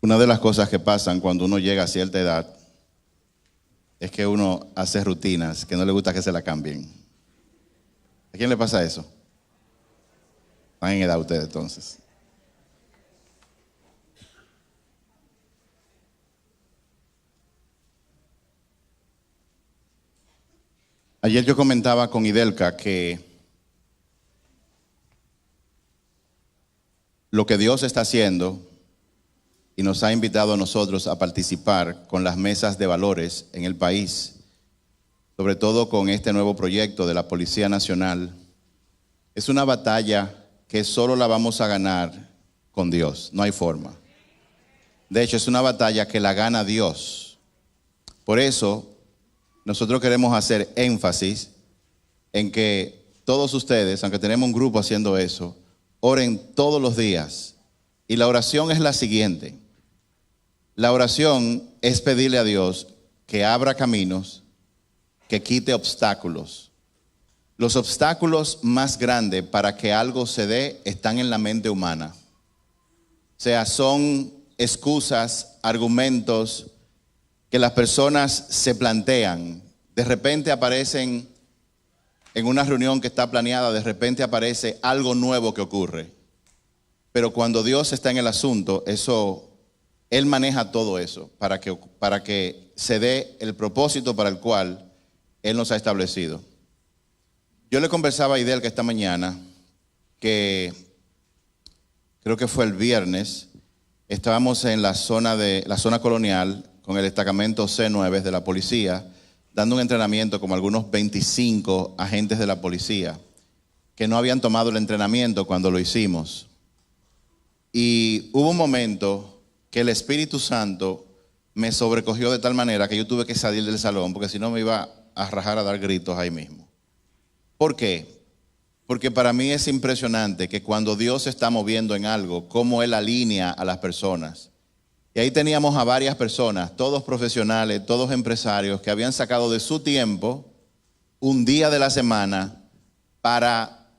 Una de las cosas que pasan cuando uno llega a cierta edad es que uno hace rutinas que no le gusta que se la cambien. ¿A quién le pasa eso? Están en edad ustedes entonces. Ayer yo comentaba con Idelka que lo que Dios está haciendo y nos ha invitado a nosotros a participar con las mesas de valores en el país, sobre todo con este nuevo proyecto de la Policía Nacional, es una batalla que solo la vamos a ganar con Dios, no hay forma. De hecho, es una batalla que la gana Dios. Por eso, nosotros queremos hacer énfasis en que todos ustedes, aunque tenemos un grupo haciendo eso, oren todos los días. Y la oración es la siguiente. La oración es pedirle a Dios que abra caminos, que quite obstáculos. Los obstáculos más grandes para que algo se dé están en la mente humana. O sea, son excusas, argumentos que las personas se plantean. De repente aparecen en una reunión que está planeada, de repente aparece algo nuevo que ocurre. Pero cuando Dios está en el asunto, Él maneja todo eso para que se dé el propósito para el cual Él nos ha establecido. Yo le conversaba a Idelka esta mañana que creo que fue el viernes, estábamos en la zona colonial con el destacamento C9 de la policía, dando un entrenamiento como algunos 25 agentes de la policía que no habían tomado el entrenamiento cuando lo hicimos. Y hubo un momento que el Espíritu Santo me sobrecogió de tal manera que yo tuve que salir del salón, porque si no me iba a rajar a dar gritos ahí mismo. ¿Por qué? Porque para mí es impresionante que cuando Dios se está moviendo en algo, cómo Él alinea a las personas. Y ahí teníamos a varias personas, todos profesionales, todos empresarios, que habían sacado de su tiempo un día de la semana para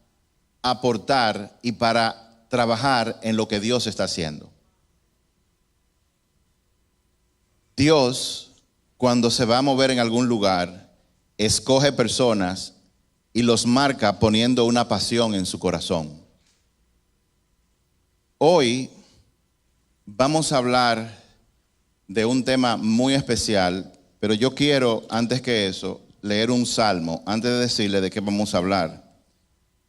aportar y para trabajar en lo que Dios está haciendo. Dios, cuando se va a mover en algún lugar, escoge personas y los marca poniendo una pasión en su corazón. Hoy vamos a hablar de un tema muy especial, pero yo quiero, antes que eso, leer un salmo, antes de decirle de qué vamos a hablar.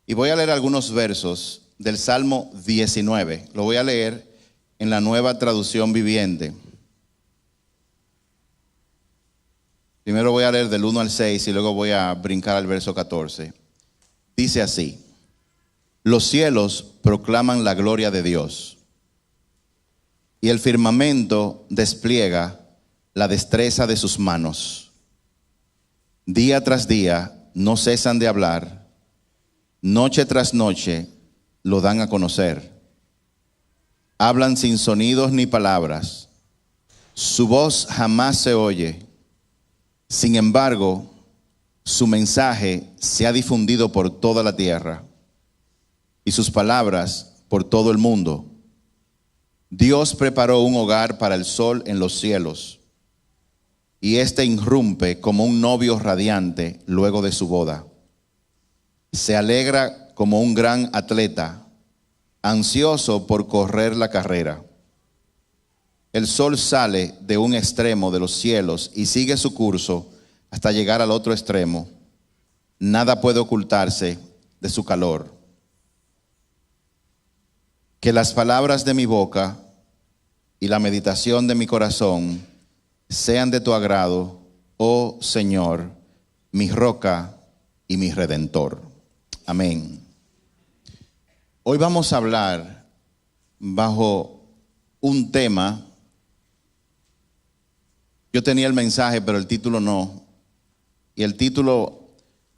Y voy a leer algunos versos del Salmo 19. Lo voy a leer en la Nueva Traducción Viviente. Primero voy a leer del 1 al 6 y luego voy a brincar al verso 14. Dice así: los cielos proclaman la gloria de Dios, y el firmamento despliega la destreza de sus manos. Día tras día no cesan de hablar, noche tras noche lo dan a conocer. Hablan sin sonidos ni palabras, su voz jamás se oye. Sin embargo, su mensaje se ha difundido por toda la tierra y sus palabras por todo el mundo. Dios preparó un hogar para el sol en los cielos, y éste irrumpe como un novio radiante luego de su boda. Se alegra como un gran atleta, ansioso por correr la carrera. El sol sale de un extremo de los cielos y sigue su curso hasta llegar al otro extremo. Nada puede ocultarse de su calor. Que las palabras de mi boca y la meditación de mi corazón sean de tu agrado, oh Señor, mi roca y mi redentor. Amén. Hoy vamos a hablar bajo un tema. Yo tenía el mensaje, pero el título no. Y el título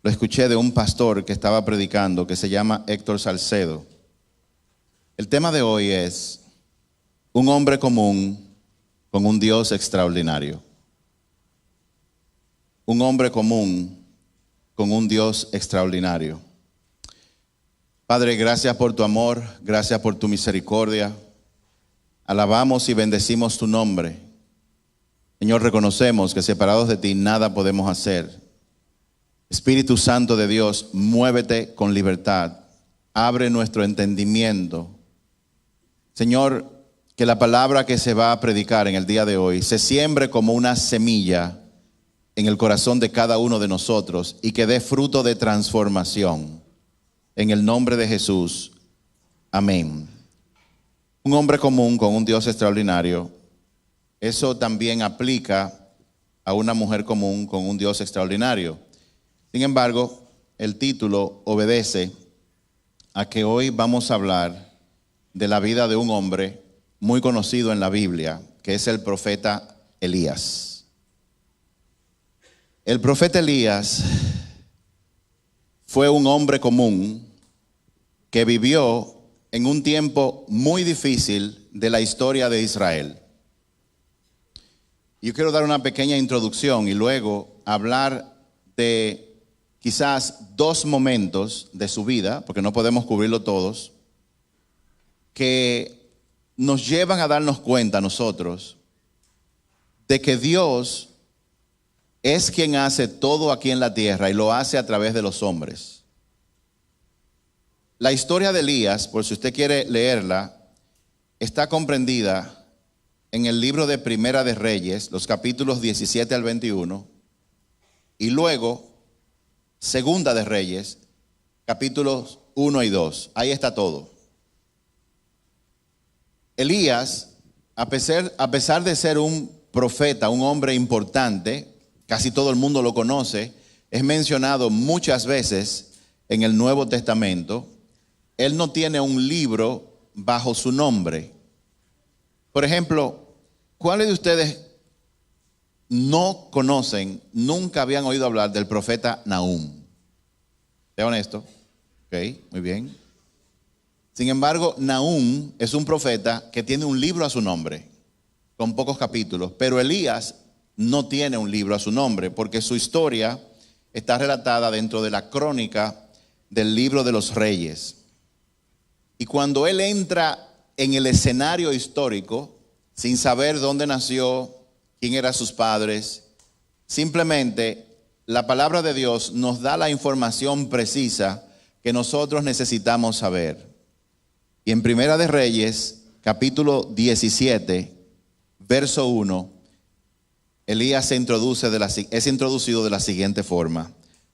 lo escuché de un pastor que estaba predicando, que se llama Héctor Salcedo. El tema de hoy es un hombre común con un Dios extraordinario. Un hombre común con un Dios extraordinario. Padre, gracias por tu amor, gracias por tu misericordia. Alabamos y bendecimos tu nombre. Señor, reconocemos que separados de ti nada podemos hacer. Espíritu Santo de Dios, muévete con libertad. Abre nuestro entendimiento. Señor, que la palabra que se va a predicar en el día de hoy se siembre como una semilla en el corazón de cada uno de nosotros y que dé fruto de transformación. En el nombre de Jesús. Amén. Un hombre común con un Dios extraordinario. Eso también aplica a una mujer común con un Dios extraordinario. Sin embargo, el título obedece a que hoy vamos a hablar de la vida de un hombre muy conocido en la Biblia, que es el profeta Elías. El profeta Elías fue un hombre común que vivió en un tiempo muy difícil de la historia de Israel. Yo quiero dar una pequeña introducción y luego hablar de quizás dos momentos de su vida, porque no podemos cubrirlo todos, que nos llevan a darnos cuenta nosotros de que Dios es quien hace todo aquí en la tierra y lo hace a través de los hombres. La historia de Elías, por si usted quiere leerla, está comprendida en el libro de Primera de Reyes, los capítulos 17 al 21, y luego Segunda de Reyes, capítulos 1 y 2. Ahí está todo. Elías, a pesar de ser un profeta, un hombre importante, casi todo el mundo lo conoce, es mencionado muchas veces en el Nuevo Testamento. Él no tiene un libro bajo su nombre. Por ejemplo, ¿cuáles de ustedes no conocen, nunca habían oído hablar del profeta Nahum? Sea honesto. Ok, muy bien. Sin embargo, Nahum es un profeta que tiene un libro a su nombre, con pocos capítulos, pero Elías no tiene un libro a su nombre, porque su historia está relatada dentro de la crónica del libro de los Reyes. Y cuando él entra en el escenario histórico, sin saber dónde nació, quién eran sus padres, simplemente la palabra de Dios nos da la información precisa que nosotros necesitamos saber. Y en Primera de Reyes, capítulo 17, verso 1, Elías es introducido de la siguiente forma.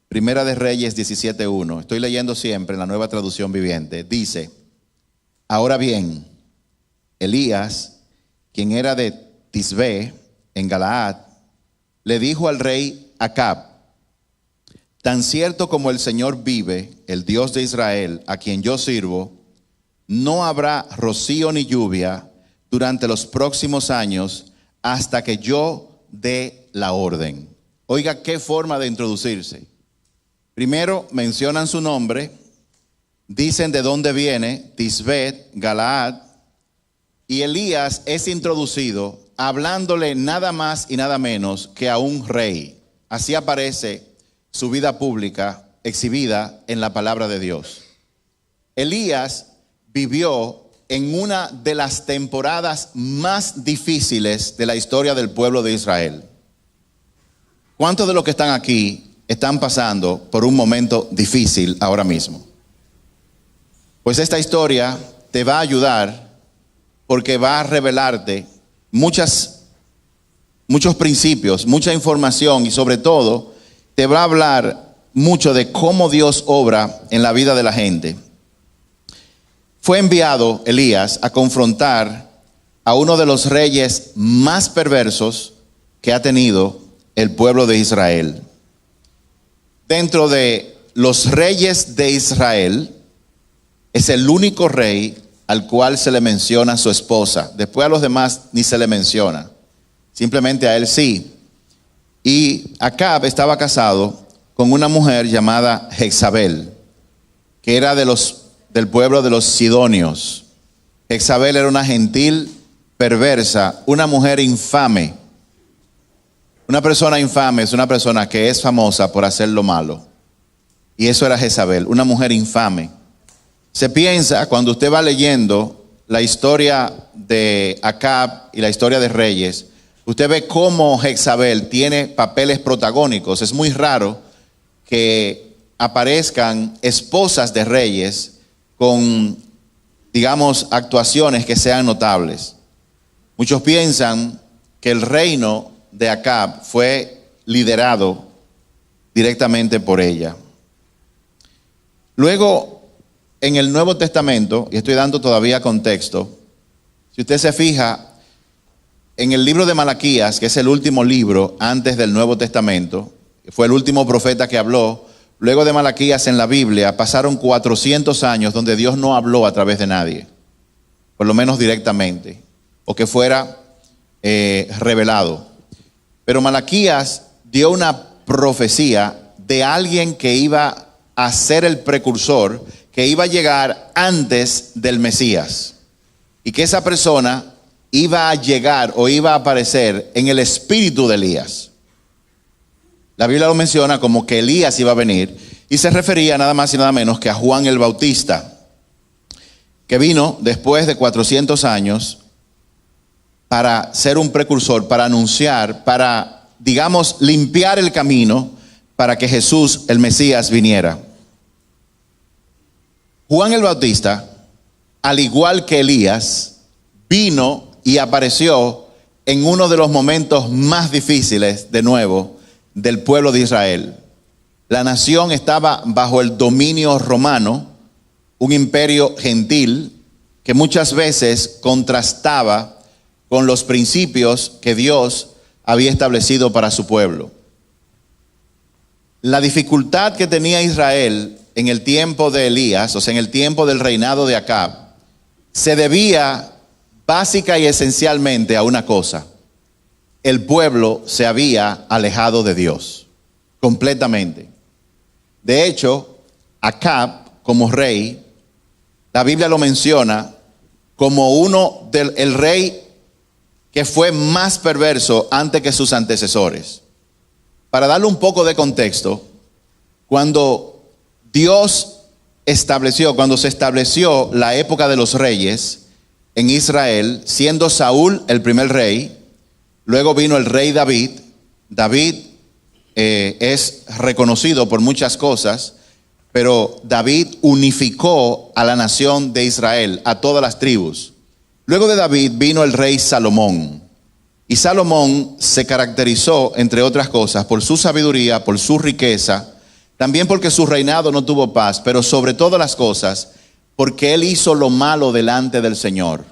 Primera de Reyes 17:1. Estoy leyendo siempre en la Nueva Traducción Viviente. Dice: ahora bien, Elías, quien era de Tisbé, en Galaad, le dijo al rey Acab: tan cierto como el Señor vive, el Dios de Israel, a quien yo sirvo, no habrá rocío ni lluvia durante los próximos años hasta que yo dé la orden. Oiga, qué forma de introducirse. Primero mencionan su nombre, dicen de dónde viene, Tisbé, Galaad, y Elías es introducido hablándole nada más y nada menos que a un rey. Así aparece su vida pública exhibida en la palabra de Dios. Elías vivió en una de las temporadas más difíciles de la historia del pueblo de Israel. ¿Cuántos de los que están aquí están pasando por un momento difícil ahora mismo? Pues esta historia te va a ayudar porque va a revelarte muchos principios, mucha información y sobre todo te va a hablar mucho de cómo Dios obra en la vida de la gente. Fue enviado Elías a confrontar a uno de los reyes más perversos que ha tenido el pueblo de Israel. Dentro de los reyes de Israel, es el único rey al cual se le menciona su esposa. Después a los demás ni se le menciona. Simplemente a él sí. Y Acab estaba casado con una mujer llamada Jezabel, que era del pueblo de los sidonios. Jezabel era una gentil, perversa, una mujer infame. Una persona infame es una persona que es famosa por hacer lo malo. Y eso era Jezabel, una mujer infame. Se piensa, cuando usted va leyendo la historia de Acab y la historia de Reyes, usted ve cómo Jezabel tiene papeles protagónicos. Es muy raro que aparezcan esposas de reyes con, digamos, actuaciones que sean notables. Muchos piensan que el reino de Acab fue liderado directamente por ella. Luego, en el Nuevo Testamento, y estoy dando todavía contexto, si usted se fija, en el libro de Malaquías, que es el último libro antes del Nuevo Testamento, fue el último profeta que habló. Luego de Malaquías en la Biblia pasaron 400 años donde Dios no habló a través de nadie, por lo menos directamente, o que fuera revelado. Pero Malaquías dio una profecía de alguien que iba a ser el precursor, que iba a llegar antes del Mesías, y que esa persona iba a llegar o iba a aparecer en el espíritu de Elías. La Biblia lo menciona como que Elías iba a venir, y se refería nada más y nada menos que a Juan el Bautista, que vino después de 400 años para ser un precursor, para anunciar, para, digamos, limpiar el camino para que Jesús, el Mesías, viniera. Juan el Bautista, al igual que Elías, vino y apareció en uno de los momentos más difíciles, de nuevo, del pueblo de Israel. La nación estaba bajo el dominio romano, un imperio gentil que muchas veces contrastaba con los principios que Dios había establecido para su pueblo. La dificultad que tenía Israel en el tiempo de Elías, o sea, en el tiempo del reinado de Acab, se debía básica y esencialmente a una cosa: el pueblo se había alejado de Dios completamente. De hecho, Acab como rey, la Biblia lo menciona como el rey que fue más perverso antes que sus antecesores. Para darle un poco de contexto, cuando se estableció la época de los reyes en Israel, siendo Saúl el primer rey, luego vino el rey David. David es reconocido por muchas cosas, pero David unificó a la nación de Israel, a todas las tribus. Luego de David vino el rey Salomón. Y Salomón se caracterizó, entre otras cosas, por su sabiduría, por su riqueza, también porque su reinado no tuvo paz, pero sobre todas las cosas, porque él hizo lo malo delante del Señor.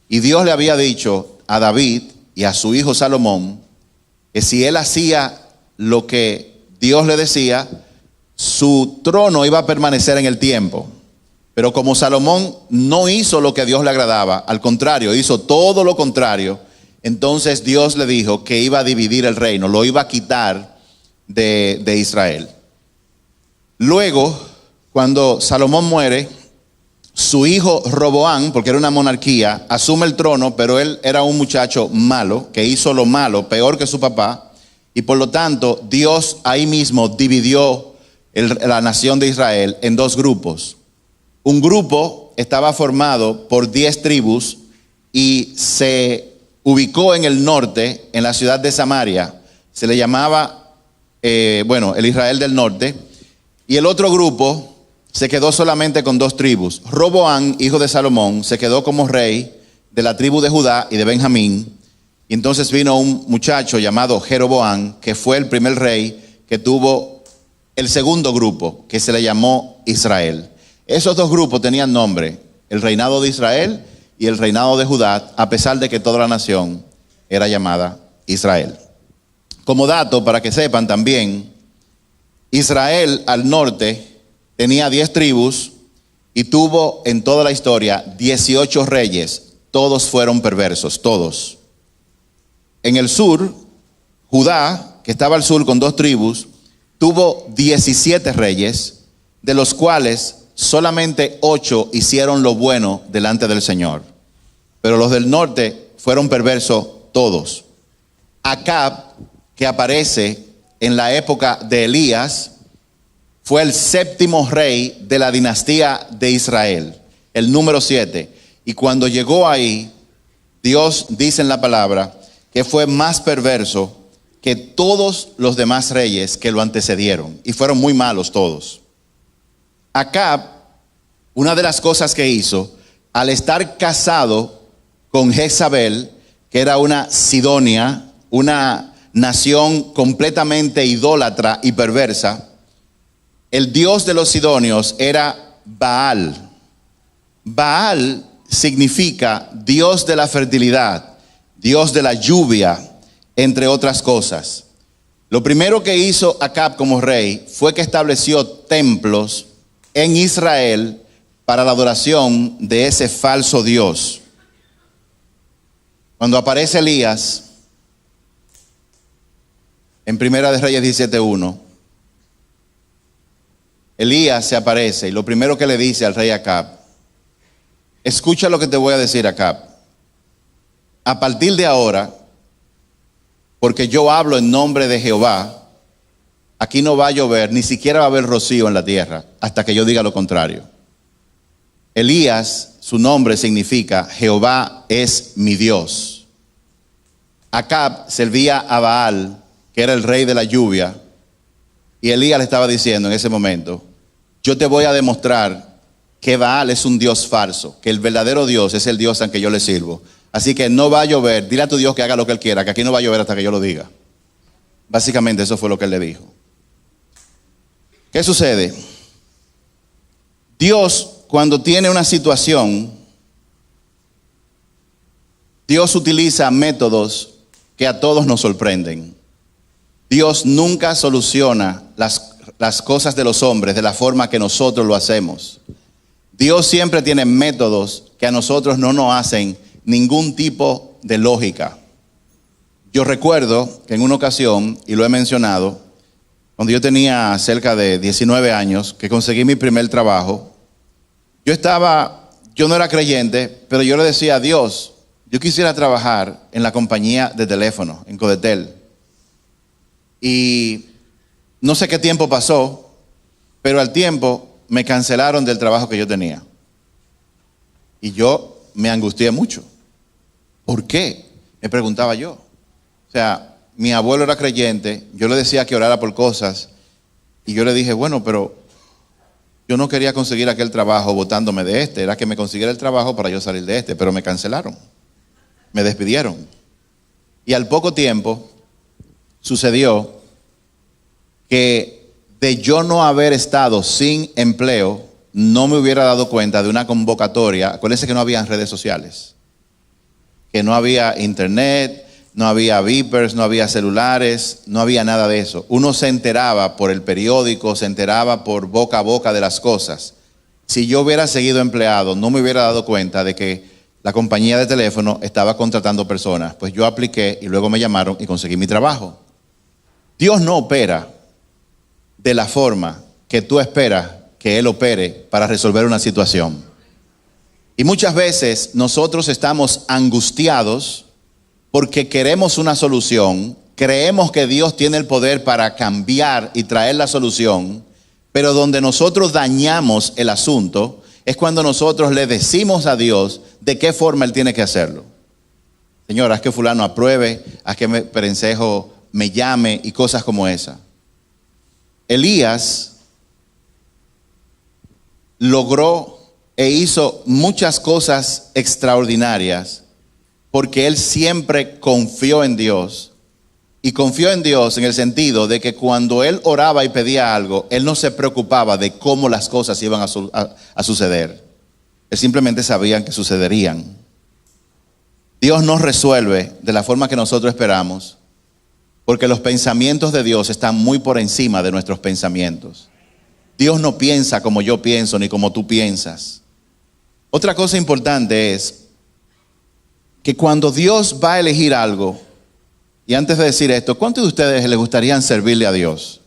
Y Dios le había dicho a David y a su hijo Salomón que si él hacía lo que Dios le decía, su trono iba a permanecer en el tiempo. Pero como Salomón no hizo lo que a Dios le agradaba, al contrario, hizo todo lo contrario, entonces Dios le dijo que iba a dividir el reino, lo iba a quitar de Israel. Luego, cuando Salomón muere, su hijo Roboam, porque era una monarquía, asume el trono, pero él era un muchacho malo, que hizo lo malo, peor que su papá, y por lo tanto Dios ahí mismo dividió la nación de Israel en dos grupos. Un grupo estaba formado por 10 tribus y se ubicó en el norte, en la ciudad de Samaria. Se le llamaba, el Israel del norte. Y el otro grupo se quedó solamente con 2 tribus. Roboam, hijo de Salomón, se quedó como rey de la tribu de Judá y de Benjamín. Y entonces vino un muchacho llamado Jeroboam, que fue el primer rey que tuvo el segundo grupo, que se le llamó Israel. Esos 2 grupos tenían nombre: el reinado de Israel y el reinado de Judá, a pesar de que toda la nación era llamada Israel. Como dato, para que sepan también, Israel al norte tenía 10 tribus y tuvo en toda la historia 18 reyes. Todos fueron perversos, todos. En el sur, Judá, que estaba al sur con 2 tribus, tuvo 17 reyes, de los cuales solamente 8 hicieron lo bueno delante del Señor. Pero los del norte fueron perversos todos. Acab, que aparece en la época de Elías, fue el 7º rey de la dinastía de Israel, el número 7. Y cuando llegó ahí, Dios dice en la palabra que fue más perverso que todos los demás reyes que lo antecedieron. Y fueron muy malos todos. Acab, una de las cosas que hizo, al estar casado con Jezabel, que era una Sidonia, una nación completamente idólatra y perversa, el dios de los sidonios era Baal. Baal significa Dios de la fertilidad, Dios de la lluvia, entre otras cosas. Lo primero que hizo Acab como rey fue que estableció templos en Israel para la adoración de ese falso Dios. Cuando aparece Elías en Primera de Reyes 17:1, Elías se aparece y lo primero que le dice al rey Acab: escucha lo que te voy a decir, Acab. A partir de ahora, porque yo hablo en nombre de Jehová, aquí no va a llover, ni siquiera va a haber rocío en la tierra, hasta que yo diga lo contrario. Elías, su nombre significa Jehová es mi Dios. Acab servía a Baal, que era el rey de la lluvia, y Elías le estaba diciendo en ese momento: yo te voy a demostrar que Baal es un Dios falso, que el verdadero Dios es el Dios al que yo le sirvo. Así que no va a llover, dile a tu Dios que haga lo que él quiera, que aquí no va a llover hasta que yo lo diga. Básicamente eso fue lo que él le dijo. ¿Qué sucede? Dios, cuando tiene una situación, Dios utiliza métodos que a todos nos sorprenden. Dios nunca soluciona las cosas de los hombres de la forma que nosotros lo hacemos. Dios siempre tiene métodos que a nosotros no nos hacen ningún tipo de lógica. Yo recuerdo que en una ocasión, y lo he mencionado, cuando yo tenía cerca de 19 años, que conseguí mi primer trabajo, yo no era creyente, pero yo le decía a Dios: yo quisiera trabajar en la compañía de teléfono, en Codetel. Y no sé qué tiempo pasó, pero al tiempo me cancelaron del trabajo que yo tenía. Y yo me angustié mucho. ¿Por qué? Me preguntaba yo. O sea, mi abuelo era creyente, yo le decía que orara por cosas, y yo le dije: bueno, pero yo no quería conseguir aquel trabajo botándome de este, era que me consiguiera el trabajo para yo salir de este, pero me cancelaron, me despidieron. Y al poco tiempo sucedió que de yo no haber estado sin empleo, no me hubiera dado cuenta de una convocatoria. Acuérdense que no había redes sociales, que no había internet, no había beepers, no había celulares, no había nada de eso. Uno se enteraba por el periódico, se enteraba por boca a boca de las cosas. Si yo hubiera seguido empleado, no me hubiera dado cuenta de que la compañía de teléfono estaba contratando personas. Pues yo apliqué y luego me llamaron y conseguí mi trabajo. Dios no opera de la forma que tú esperas que Él opere para resolver una situación. Y muchas veces nosotros estamos angustiados porque queremos una solución, creemos que Dios tiene el poder para cambiar y traer la solución, pero donde nosotros dañamos el asunto es cuando nosotros le decimos a Dios de qué forma Él tiene que hacerlo. Señor, haz que fulano apruebe, haz que Perencejo me llame y cosas como esa. Elías logró e hizo muchas cosas extraordinarias porque él siempre confió en Dios. Y confió en Dios en el sentido de que cuando él oraba y pedía algo, él no se preocupaba de cómo las cosas iban a suceder. Él simplemente sabía que sucederían. Dios no resuelve de la forma que nosotros esperamos, porque los pensamientos de Dios están muy por encima de nuestros pensamientos. Dios no piensa como yo pienso ni como tú piensas. Otra cosa importante es que cuando Dios va a elegir algo, y antes de decir esto, ¿cuántos de ustedes les gustaría servirle a Dios?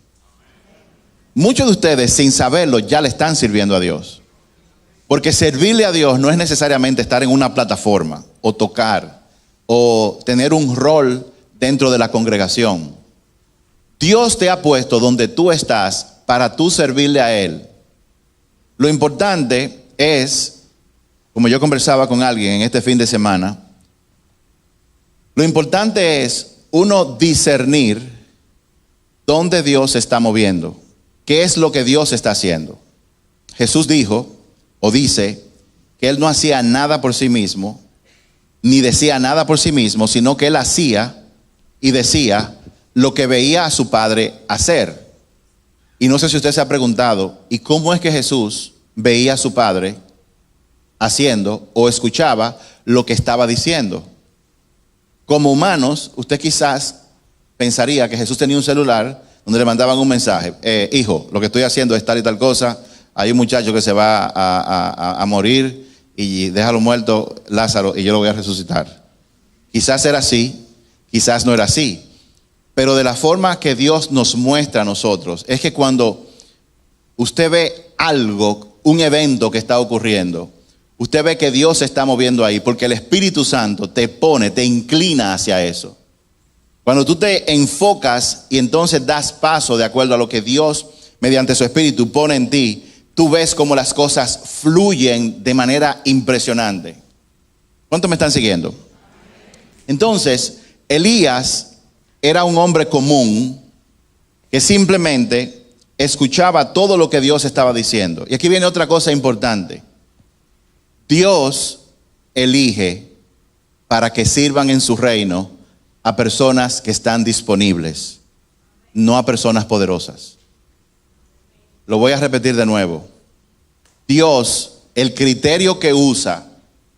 Muchos de ustedes, sin saberlo, ya le están sirviendo a Dios. Porque servirle a Dios no es necesariamente estar en una plataforma, o tocar, o tener un rol dentro de la congregación. Dios te ha puesto donde tú estás para tú servirle a Él. Lo importante es como yo conversaba con alguien en este fin de semana, lo importante es uno discernir dónde Dios se está moviendo, qué es lo que Dios está haciendo. Jesús dijo o dice que Él no hacía nada por sí mismo, ni decía nada por sí mismo, sino que Él hacía y decía lo que veía a su Padre hacer. Y no sé si usted se ha preguntado, ¿y cómo es que Jesús veía a su Padre haciendo o escuchaba lo que estaba diciendo? Como humanos, usted quizás pensaría que Jesús tenía un celular donde le mandaban un mensaje: hijo, lo que estoy haciendo es tal y tal cosa, hay un muchacho que se va a morir y déjalo muerto, Lázaro, y yo lo voy a resucitar. Quizás era así, quizás no era así. Pero de la forma que Dios nos muestra a nosotros, es que cuando usted ve algo, un evento que está ocurriendo, usted ve que Dios se está moviendo ahí, porque el Espíritu Santo te pone, te inclina hacia eso. Cuando tú te enfocas y entonces das paso de acuerdo a lo que Dios, mediante su Espíritu, pone en ti, tú ves cómo las cosas fluyen de manera impresionante. ¿Cuántos me están siguiendo? Entonces, Elías era un hombre común que simplemente escuchaba todo lo que Dios estaba diciendo. Y aquí viene otra cosa importante. Dios elige para que sirvan en su reino a personas que están disponibles, no a personas poderosas. Lo voy a repetir de nuevo. Dios, el criterio que usa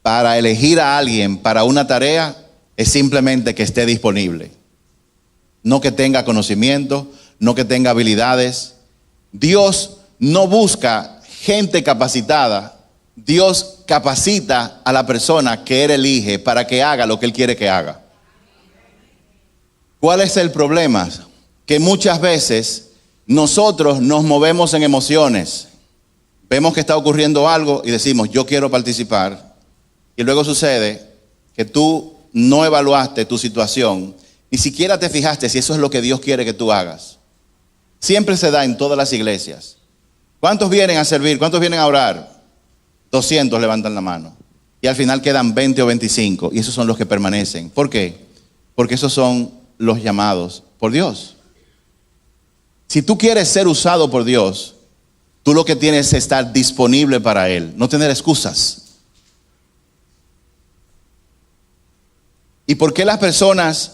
para elegir a alguien para una tarea es simplemente que esté disponible. No que tenga conocimiento, no que tenga habilidades. Dios no busca gente capacitada. Dios capacita a la persona que Él elige para que haga lo que Él quiere que haga. ¿Cuál es el problema? Que muchas veces nosotros nos movemos en emociones. Vemos que está ocurriendo algo y decimos, yo quiero participar. Y luego sucede que tú no evaluaste tu situación. Ni siquiera te fijaste si eso es lo que Dios quiere que tú hagas. Siempre se da en todas las iglesias. ¿Cuántos vienen a servir? ¿Cuántos vienen a orar? 200 levantan la mano. Y al final quedan 20 o 25. Y esos son los que permanecen. ¿Por qué? Porque esos son los llamados por Dios. Si tú quieres ser usado por Dios, tú lo que tienes es estar disponible para Él. No tener excusas. ¿Y por qué las personas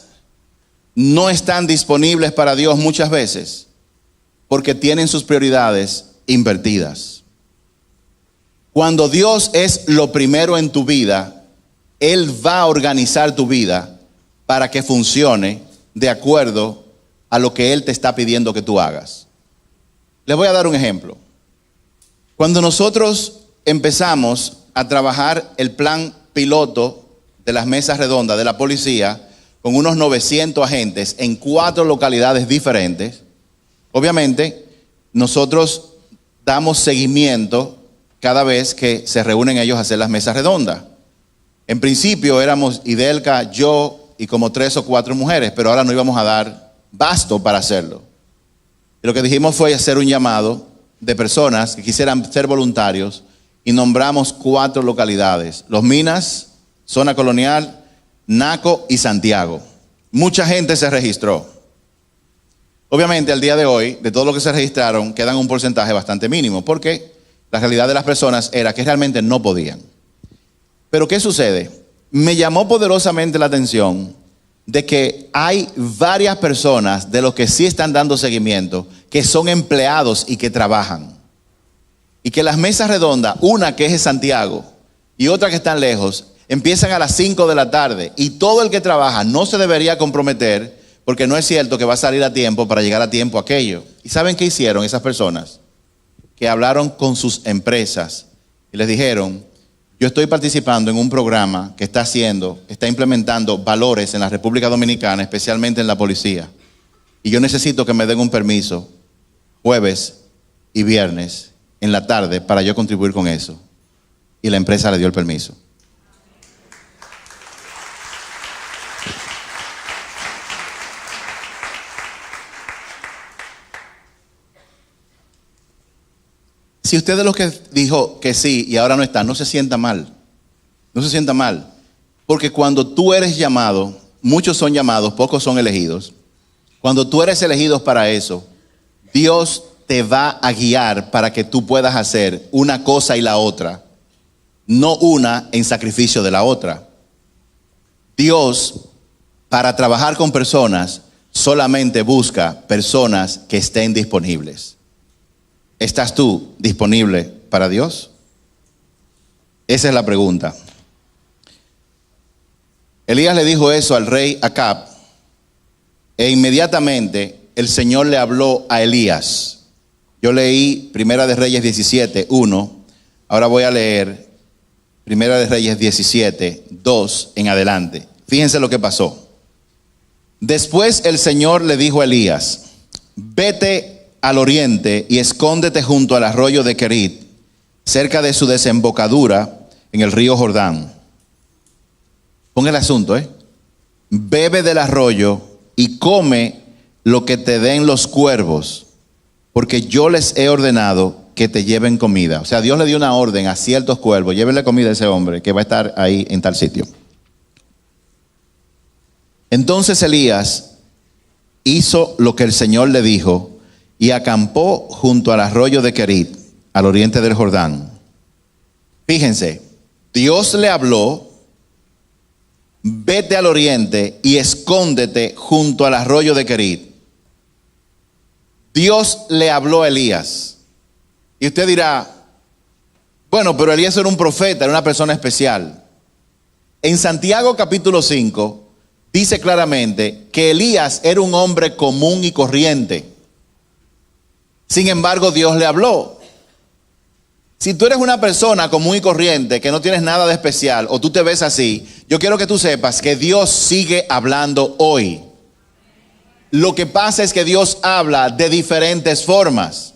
no están disponibles para Dios muchas veces? Porque tienen sus prioridades invertidas. Cuando Dios es lo primero en tu vida, Él va a organizar tu vida para que funcione de acuerdo a lo que Él te está pidiendo que tú hagas. Les voy a dar un ejemplo. Cuando nosotros empezamos a trabajar el plan piloto de las mesas redondas de la policía, con unos 900 agentes en 4 localidades diferentes, obviamente nosotros damos seguimiento cada vez que se reúnen ellos a hacer las mesas redondas. En principio éramos Idelka, yo y como 3 o 4 mujeres, pero ahora no íbamos a dar basto para hacerlo. Y lo que dijimos fue hacer un llamado de personas que quisieran ser voluntarios y nombramos 4 localidades: Los Minas, Zona Colonial, Naco y Santiago. Mucha gente se registró. Obviamente al día de hoy, de todo lo que se registraron, quedan un porcentaje bastante mínimo, porque la realidad de las personas era que realmente no podían. Pero ¿qué sucede? Me llamó poderosamente la atención de que hay varias personas de los que sí están dando seguimiento, que son empleados y que trabajan. Y que las mesas redondas, una que es en Santiago y otra que están lejos, empiezan a las 5 de la tarde, y todo el que trabaja no se debería comprometer, porque no es cierto que va a salir a tiempo para llegar a tiempo a aquello. ¿Y saben qué hicieron esas personas? Que hablaron con sus empresas y les dijeron: yo estoy participando en un programa que está implementando valores en la República Dominicana, especialmente en la policía, y yo necesito que me den un permiso jueves y viernes en la tarde para yo contribuir con eso. Y la empresa le dio el permiso. Si usted de los que dijo que sí y ahora no está, no se sienta mal. No se sienta mal. Porque cuando tú eres llamado, muchos son llamados, pocos son elegidos. Cuando tú eres elegido para eso, Dios te va a guiar para que tú puedas hacer una cosa y la otra, no una en sacrificio de la otra. Dios, para trabajar con personas, solamente busca personas que estén disponibles. ¿Estás tú disponible para Dios? Esa es la pregunta. Elías le dijo eso al rey Acab, e inmediatamente el Señor le habló a Elías. Yo leí Primera de Reyes 17, 1. Ahora voy a leer Primera de Reyes 17, 2 en adelante. Fíjense lo que pasó. Después el Señor le dijo a Elías: vete al oriente y escóndete junto al arroyo de Querit, cerca de su desembocadura en el río Jordán. Pon el asunto, Bebe del arroyo y come lo que te den los cuervos, porque yo les he ordenado que te lleven comida. O sea, Dios le dio una orden a ciertos cuervos: llévenle comida a ese hombre que va a estar ahí en tal sitio. Entonces Elías hizo lo que el Señor le dijo y acampó junto al arroyo de Querit, al oriente del Jordán. Fíjense, Dios le habló: vete al oriente y escóndete junto al arroyo de Querit. Dios le habló a Elías. Y usted dirá: bueno, pero Elías era un profeta, era una persona especial. En Santiago capítulo 5 dice claramente que Elías era un hombre común y corriente. Sin embargo, Dios le habló. Si tú eres una persona común y corriente, que no tienes nada de especial, o tú te ves así, yo quiero que tú sepas que Dios sigue hablando hoy. Lo que pasa es que Dios habla de diferentes formas.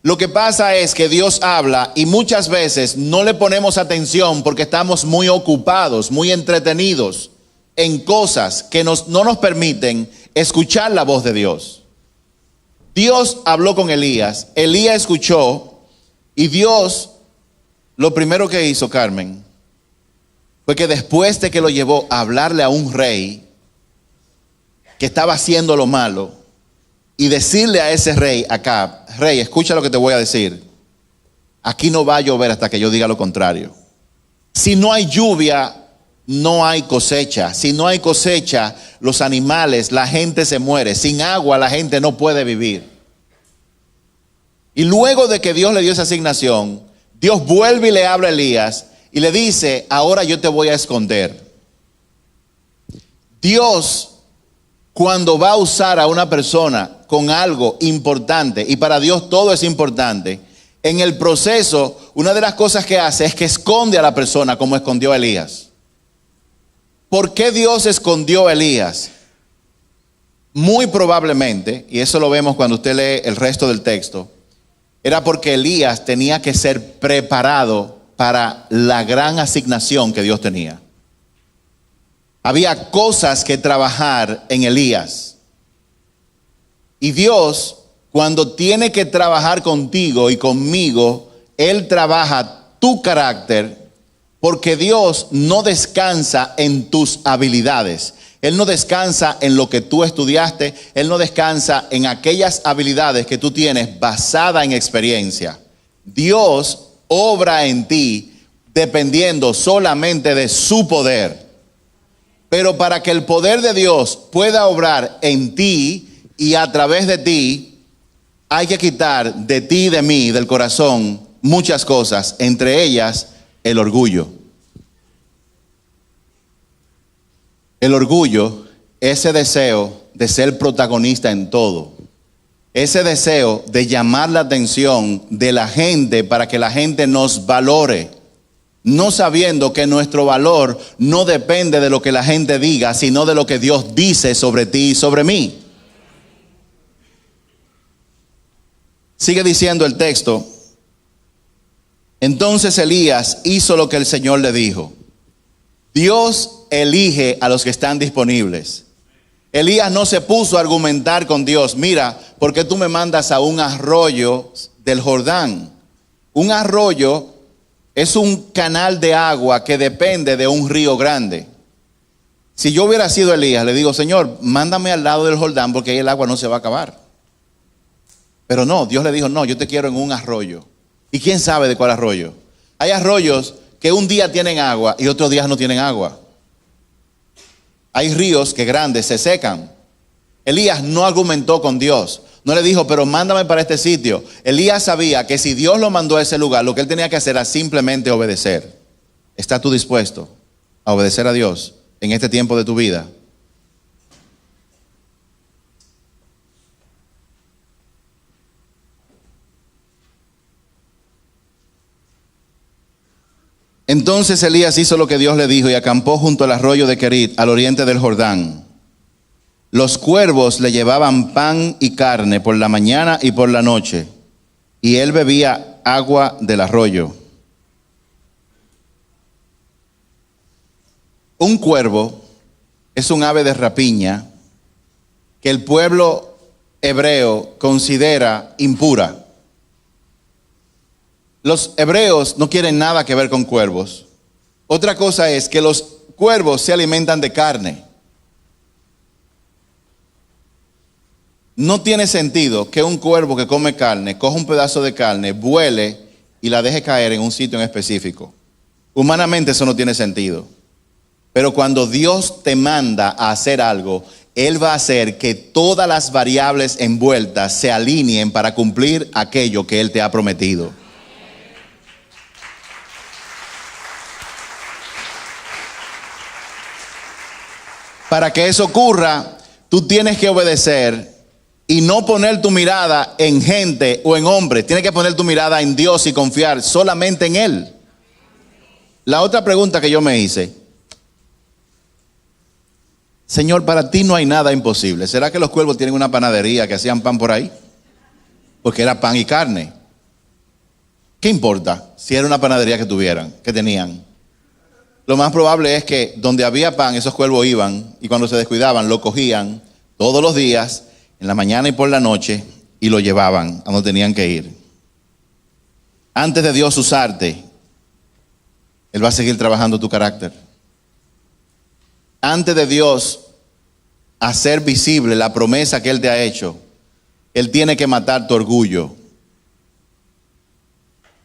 Lo que pasa es que Dios habla y muchas veces no le ponemos atención porque estamos muy ocupados, muy entretenidos en cosas que no nos permiten escuchar la voz de Dios. Dios habló con Elías, Elías escuchó, y Dios, lo primero que hizo, Carmen, fue que después de que lo llevó a hablarle a un rey que estaba haciendo lo malo, y decirle a ese rey, Acab: rey, escucha lo que te voy a decir. Aquí no va a llover hasta que yo diga lo contrario. Si no hay lluvia, no hay cosecha. Si no hay cosecha, los animales, la gente se muere. Sin agua, la gente no puede vivir. Y luego de que Dios le dio esa asignación, Dios vuelve y le habla a Elías y le dice: ahora yo te voy a esconder. Dios, cuando va a usar a una persona con algo importante, y para Dios todo es importante, en el proceso, una de las cosas que hace es que esconde a la persona, como escondió a Elías. ¿Por qué Dios escondió a Elías? Muy probablemente, y eso lo vemos cuando usted lee el resto del texto, era porque Elías tenía que ser preparado para la gran asignación que Dios tenía. Había cosas que trabajar en Elías. Y Dios, cuando tiene que trabajar contigo y conmigo, Él trabaja tu carácter, porque Dios no descansa en tus habilidades. Él no descansa en lo que tú estudiaste. Él no descansa en aquellas habilidades que tú tienes basada en experiencia. Dios obra en ti dependiendo solamente de su poder. Pero para que el poder de Dios pueda obrar en ti y a través de ti, hay que quitar de ti y de mí, del corazón, muchas cosas, entre ellas el orgullo. El orgullo, ese deseo de ser protagonista en todo, ese deseo de llamar la atención de la gente para que la gente nos valore, no sabiendo que nuestro valor no depende de lo que la gente diga, sino de lo que Dios dice sobre ti y sobre mí. Sigue diciendo el texto: entonces Elías hizo lo que el Señor le dijo. Dios elige a los que están disponibles. Elías no se puso a argumentar con Dios: mira, ¿por qué tú me mandas a un arroyo del Jordán? Un arroyo es un canal de agua que depende de un río grande. Si yo hubiera sido Elías, le digo, Señor, mándame al lado del Jordán porque ahí el agua no se va a acabar. Pero no, Dios le dijo, no, yo te quiero en un arroyo. ¿Y quién sabe de cuál arroyo? Hay arroyos que un día tienen agua y otros días no tienen agua. Hay ríos que grandes se secan. Elías no argumentó con Dios. No le dijo, pero mándame para este sitio. Elías sabía que si Dios lo mandó a ese lugar, lo que él tenía que hacer era simplemente obedecer. ¿Estás tú dispuesto a obedecer a Dios en este tiempo de tu vida? Entonces Elías hizo lo que Dios le dijo y acampó junto al arroyo de Querit, al oriente del Jordán. Los cuervos le llevaban pan y carne por la mañana y por la noche, y él bebía agua del arroyo. Un cuervo es un ave de rapiña que el pueblo hebreo considera impura. Los hebreos no quieren nada que ver con cuervos. Otra cosa es que los cuervos se alimentan de carne. No tiene sentido que un cuervo que come carne, coja un pedazo de carne, vuele y la deje caer en un sitio en específico. Humanamente eso no tiene sentido. Pero cuando Dios te manda a hacer algo, Él va a hacer que todas las variables envueltas se alineen para cumplir aquello que Él te ha prometido. Para que eso ocurra, tú tienes que obedecer y no poner tu mirada en gente o en hombres. Tienes que poner tu mirada en Dios y confiar solamente en Él. La otra pregunta que yo me hice, Señor, para ti no hay nada imposible. ¿Será que los cuervos tienen una panadería que hacían pan por ahí? Porque era pan y carne. ¿Qué importa si era una panadería que tenían? Lo más probable es que donde había pan, esos cuervos iban y cuando se descuidaban lo cogían todos los días, en la mañana y por la noche, y lo llevaban a donde tenían que ir. Antes de Dios usarte, Él va a seguir trabajando tu carácter. Antes de Dios hacer visible la promesa que Él te ha hecho, Él tiene que matar tu orgullo.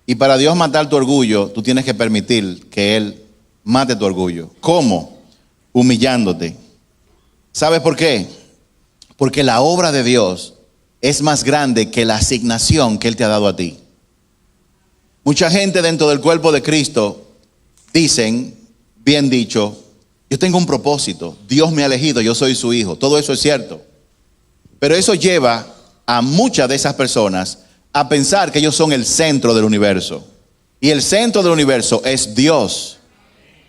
Y para Dios matar tu orgullo, tú tienes que permitir que Él mate tu orgullo. ¿Cómo? Humillándote. ¿Sabes por qué? Porque la obra de Dios es más grande que la asignación que Él te ha dado a ti. Mucha gente dentro del cuerpo de Cristo dicen, bien dicho, yo tengo un propósito, Dios me ha elegido, yo soy su hijo. Todo eso es cierto. Pero eso lleva a muchas de esas personas a pensar que ellos son el centro del universo. Y el centro del universo es Dios.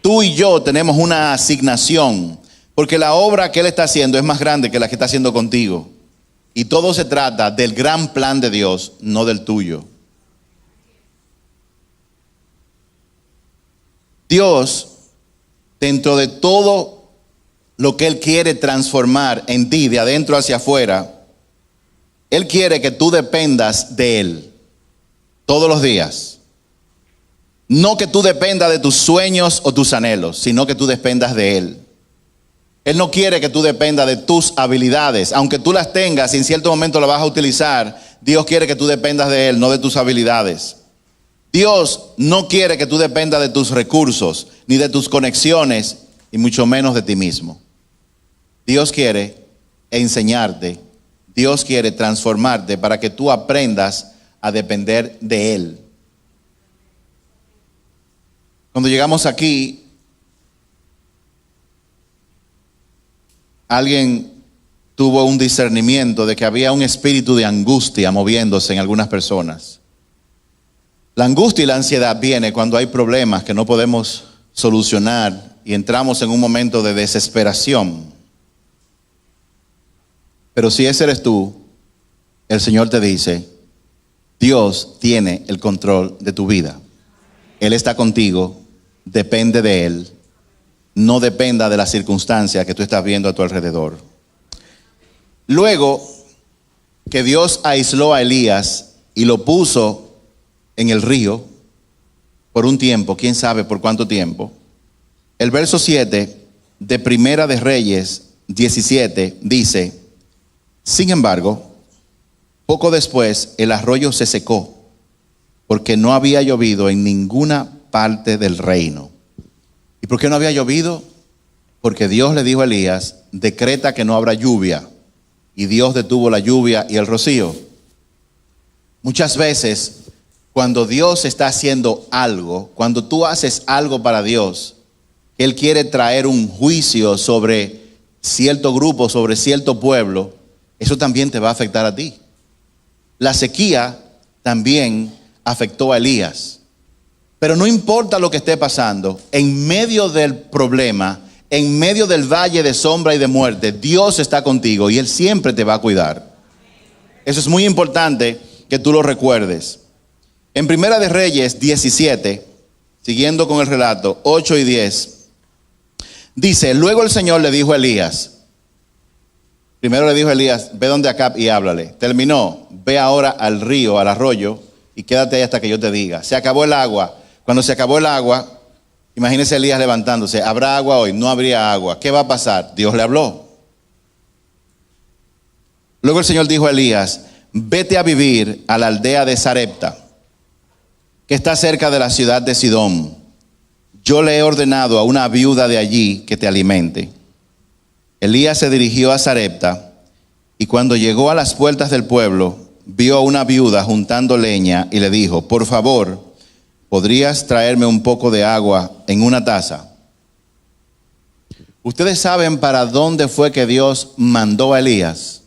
Tú y yo tenemos una asignación, porque la obra que Él está haciendo es más grande que la que está haciendo contigo. Y todo se trata del gran plan de Dios, no del tuyo. Dios, dentro de todo lo que Él quiere transformar en ti, de adentro hacia afuera, Él quiere que tú dependas de Él todos los días. No que tú dependas de tus sueños o tus anhelos, sino que tú dependas de Él. Él no quiere que tú dependas de tus habilidades. Aunque tú las tengas y en cierto momento las vas a utilizar, Dios quiere que tú dependas de Él, no de tus habilidades. Dios no quiere que tú dependas de tus recursos, ni de tus conexiones, y mucho menos de ti mismo. Dios quiere enseñarte, Dios quiere transformarte para que tú aprendas a depender de Él. Cuando llegamos aquí, alguien tuvo un discernimiento de que había un espíritu de angustia moviéndose en algunas personas. La angustia y la ansiedad viene cuando hay problemas que no podemos solucionar y entramos en un momento de desesperación. Pero si ese eres tú, el Señor te dice, Dios tiene el control de tu vida. Él está contigo, depende de Él. No dependa de las circunstancias que tú estás viendo a tu alrededor. Luego que Dios aisló a Elías y lo puso en el río, por un tiempo, quién sabe por cuánto tiempo. El verso 7 de Primera de Reyes 17 dice: sin embargo, poco después el arroyo se secó, porque no había llovido en ninguna parte del reino. ¿Y por qué no había llovido? Porque Dios le dijo a Elías: decreta que no habrá lluvia. Y Dios detuvo la lluvia y el rocío. Muchas veces, cuando Dios está haciendo algo, cuando tú haces algo para Dios, Él quiere traer un juicio sobre cierto grupo, sobre cierto pueblo, eso también te va a afectar a ti. La sequía también afectó a Elías. Pero no importa lo que esté pasando, en medio del problema, en medio del valle de sombra y de muerte, Dios está contigo y Él siempre te va a cuidar. Eso es muy importante que tú lo recuerdes. En Primera de Reyes 17, siguiendo con el relato, 8 y 10, dice: luego el Señor le dijo a Elías, primero le dijo a Elías: ve donde Acab y háblale. Terminó: ve ahora al río, al arroyo, y quédate ahí hasta que yo te diga. Se acabó el agua. Cuando se acabó el agua, imagínese Elías levantándose: ¿habrá agua hoy? No habría agua. ¿Qué va a pasar? Dios le habló. Luego el Señor dijo a Elías: vete a vivir a la aldea de Sarepta, que está cerca de la ciudad de Sidón. Yo le he ordenado a una viuda de allí que te alimente. Elías se dirigió a Sarepta, y cuando llegó a las puertas del pueblo, vio a una viuda juntando leña y le dijo: por favor, ¿podrías traerme un poco de agua en una taza? ¿Ustedes saben para dónde fue que Dios mandó a Elías?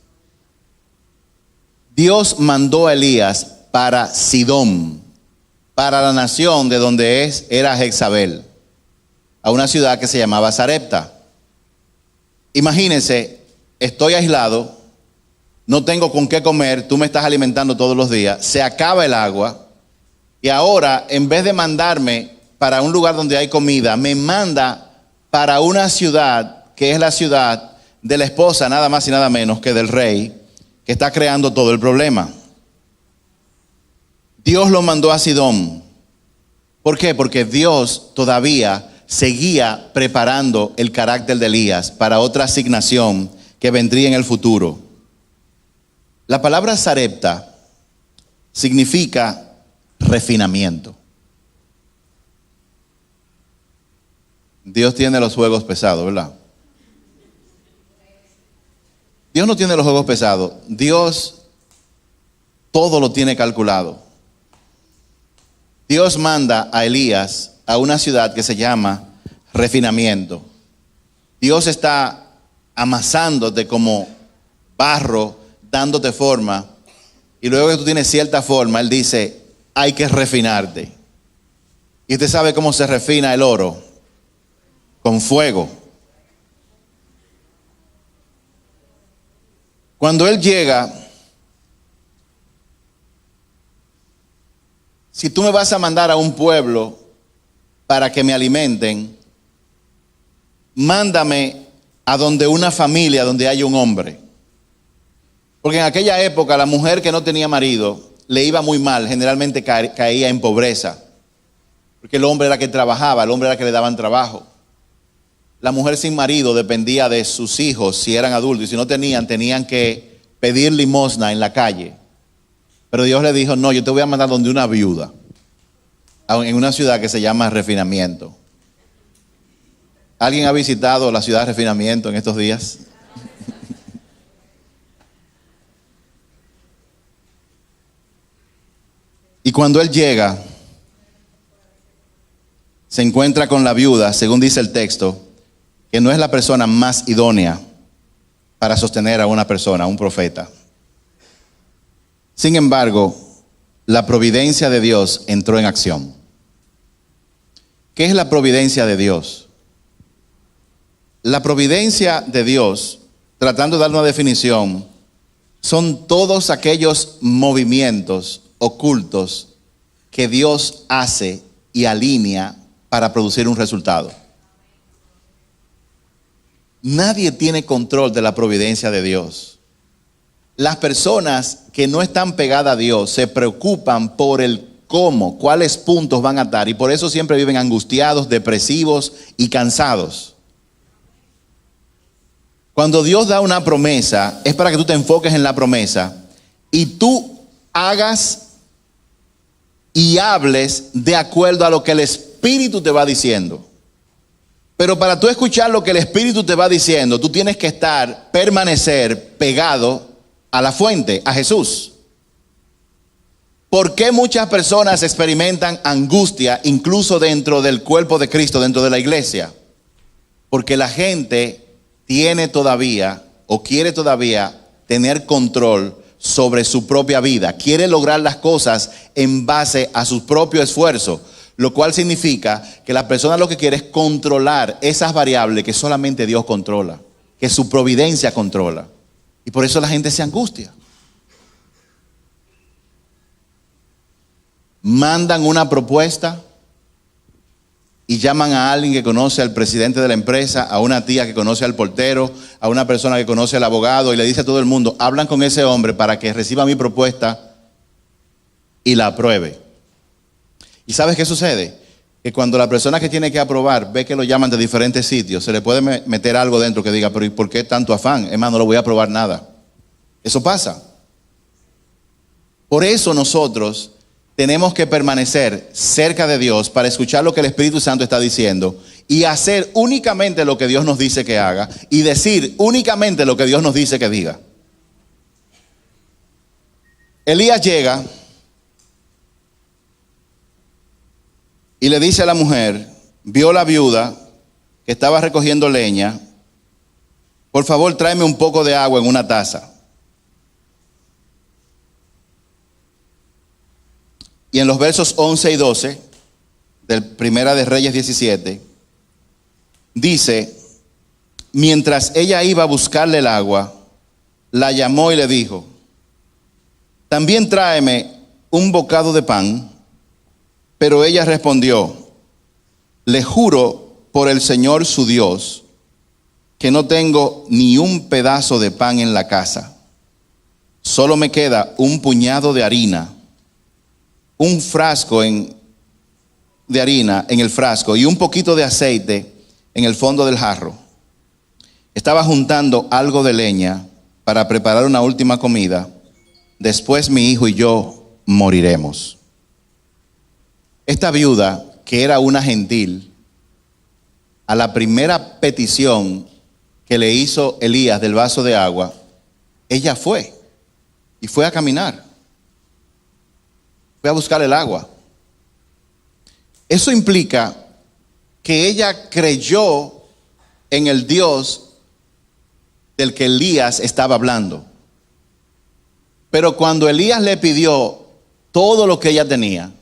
Dios mandó a Elías para Sidón, para la nación de donde era Jezabel, a una ciudad que se llamaba Sarepta. Imagínense, estoy aislado, no tengo con qué comer, tú me estás alimentando todos los días, se acaba el agua, y ahora en vez de mandarme para un lugar donde hay comida, me manda para una ciudad que es la ciudad de la esposa, nada más y nada menos que del rey, que está creando todo el problema. Dios lo mandó a Sidón. ¿Por qué? Porque Dios todavía seguía preparando el carácter de Elías para otra asignación que vendría en el futuro. La palabra Sarepta significa refinamiento. Dios tiene los juegos pesados, ¿verdad? Dios no tiene los juegos pesados. Dios todo lo tiene calculado. Dios manda a Elías a una ciudad que se llama refinamiento. Dios está amasándote como barro, dándote forma, y luego que tú tienes cierta forma, Él dice: hay que refinarte. Y usted sabe cómo se refina el oro: con fuego. Cuando Él llega, si tú me vas a mandar a un pueblo para que me alimenten, mándame a donde una familia, donde haya un hombre. Porque en aquella época la mujer que no tenía marido le iba muy mal, generalmente caía en pobreza. Porque el hombre era que trabajaba, el hombre era que le daban trabajo. La mujer sin marido dependía de sus hijos si eran adultos, y si no tenían que pedir limosna en la calle. Pero Dios le dijo: no, yo te voy a mandar donde una viuda, en una ciudad que se llama Refinamiento. ¿Alguien ha visitado la ciudad de Refinamiento en estos días? Y cuando él llega, se encuentra con la viuda, según dice el texto, que no es la persona más idónea para sostener a una persona, a un profeta. Sin embargo, la providencia de Dios entró en acción. ¿Qué es la providencia de Dios? La providencia de Dios, tratando de dar una definición, son todos aquellos movimientos ocultos que Dios hace y alinea para producir un resultado. Nadie tiene control de la providencia de Dios. Las personas que no están pegadas a Dios se preocupan por el cómo, cuáles puntos van a estar. Y por eso siempre viven angustiados, depresivos y cansados. Cuando Dios da una promesa, es para que tú te enfoques en la promesa y tú hagas y hables de acuerdo a lo que el Espíritu te va diciendo. Pero para tú escuchar lo que el Espíritu te va diciendo, tú tienes que permanecer pegado a la fuente, a Jesús. ¿Por qué muchas personas experimentan angustia incluso dentro del cuerpo de Cristo, dentro de la iglesia? Porque la gente tiene todavía o quiere todavía tener control sobre su propia vida. Quiere lograr las cosas en base a su propio esfuerzo, lo cual significa que la persona lo que quiere es controlar esas variables que solamente Dios controla, que su providencia controla. Y por eso la gente se angustia. Mandan una propuesta y llaman a alguien que conoce al presidente de la empresa, a una tía que conoce al portero, a una persona que conoce al abogado, y le dice a todo el mundo: hablan con ese hombre para que reciba mi propuesta y la apruebe. ¿Y sabes qué sucede? Que cuando la persona que tiene que aprobar ve que lo llaman de diferentes sitios, se le puede meter algo dentro que diga: pero ¿y por qué tanto afán? Hermano, no lo voy a aprobar nada. Eso pasa. Por eso nosotros tenemos que permanecer cerca de Dios para escuchar lo que el Espíritu Santo está diciendo y hacer únicamente lo que Dios nos dice que haga y decir únicamente lo que Dios nos dice que diga. Elías llega y le dice a la mujer, vio la viuda que estaba recogiendo leña: por favor, tráeme un poco de agua en una taza. Y en los versos 11 y 12 del Primera de Reyes 17, dice: mientras ella iba a buscarle el agua, la llamó y le dijo: también tráeme un bocado de pan. Pero ella respondió: le juro por el Señor su Dios que no tengo ni un pedazo de pan en la casa. Solo me queda un puñado de harina, un frasco de harina en el frasco y un poquito de aceite en el fondo del jarro. Estaba juntando algo de leña para preparar una última comida. Después mi hijo y yo moriremos. Esta viuda, que era una gentil, a la primera petición que le hizo Elías del vaso de agua, ella fue y fue a caminar. Fue a buscar el agua. Eso implica que ella creyó en el Dios del que Elías estaba hablando. Pero cuando Elías le pidió todo lo que ella tenía,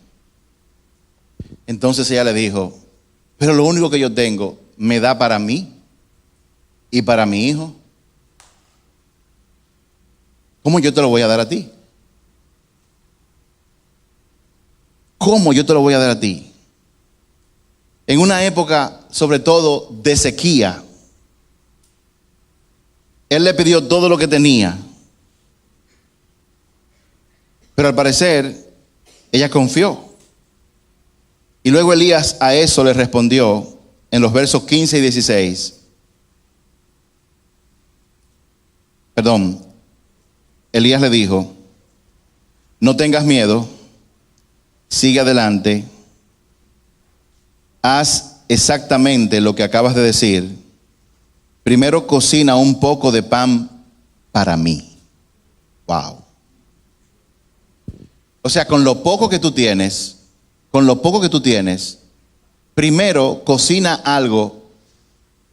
entonces ella le dijo: pero lo único que yo tengo me da para mí y para mi hijo. ¿Cómo yo te lo voy a dar a ti? ¿Cómo yo te lo voy a dar a ti? En una época, sobre todo, de sequía, él le pidió todo lo que tenía. Pero al parecer, ella confió. Y luego Elías a eso le respondió en los versos 15 y 16. Elías le dijo: no tengas miedo, sigue adelante, haz exactamente lo que acabas de decir. Primero cocina un poco de pan para mí. Wow. O sea, con lo poco que tú tienes, primero cocina algo,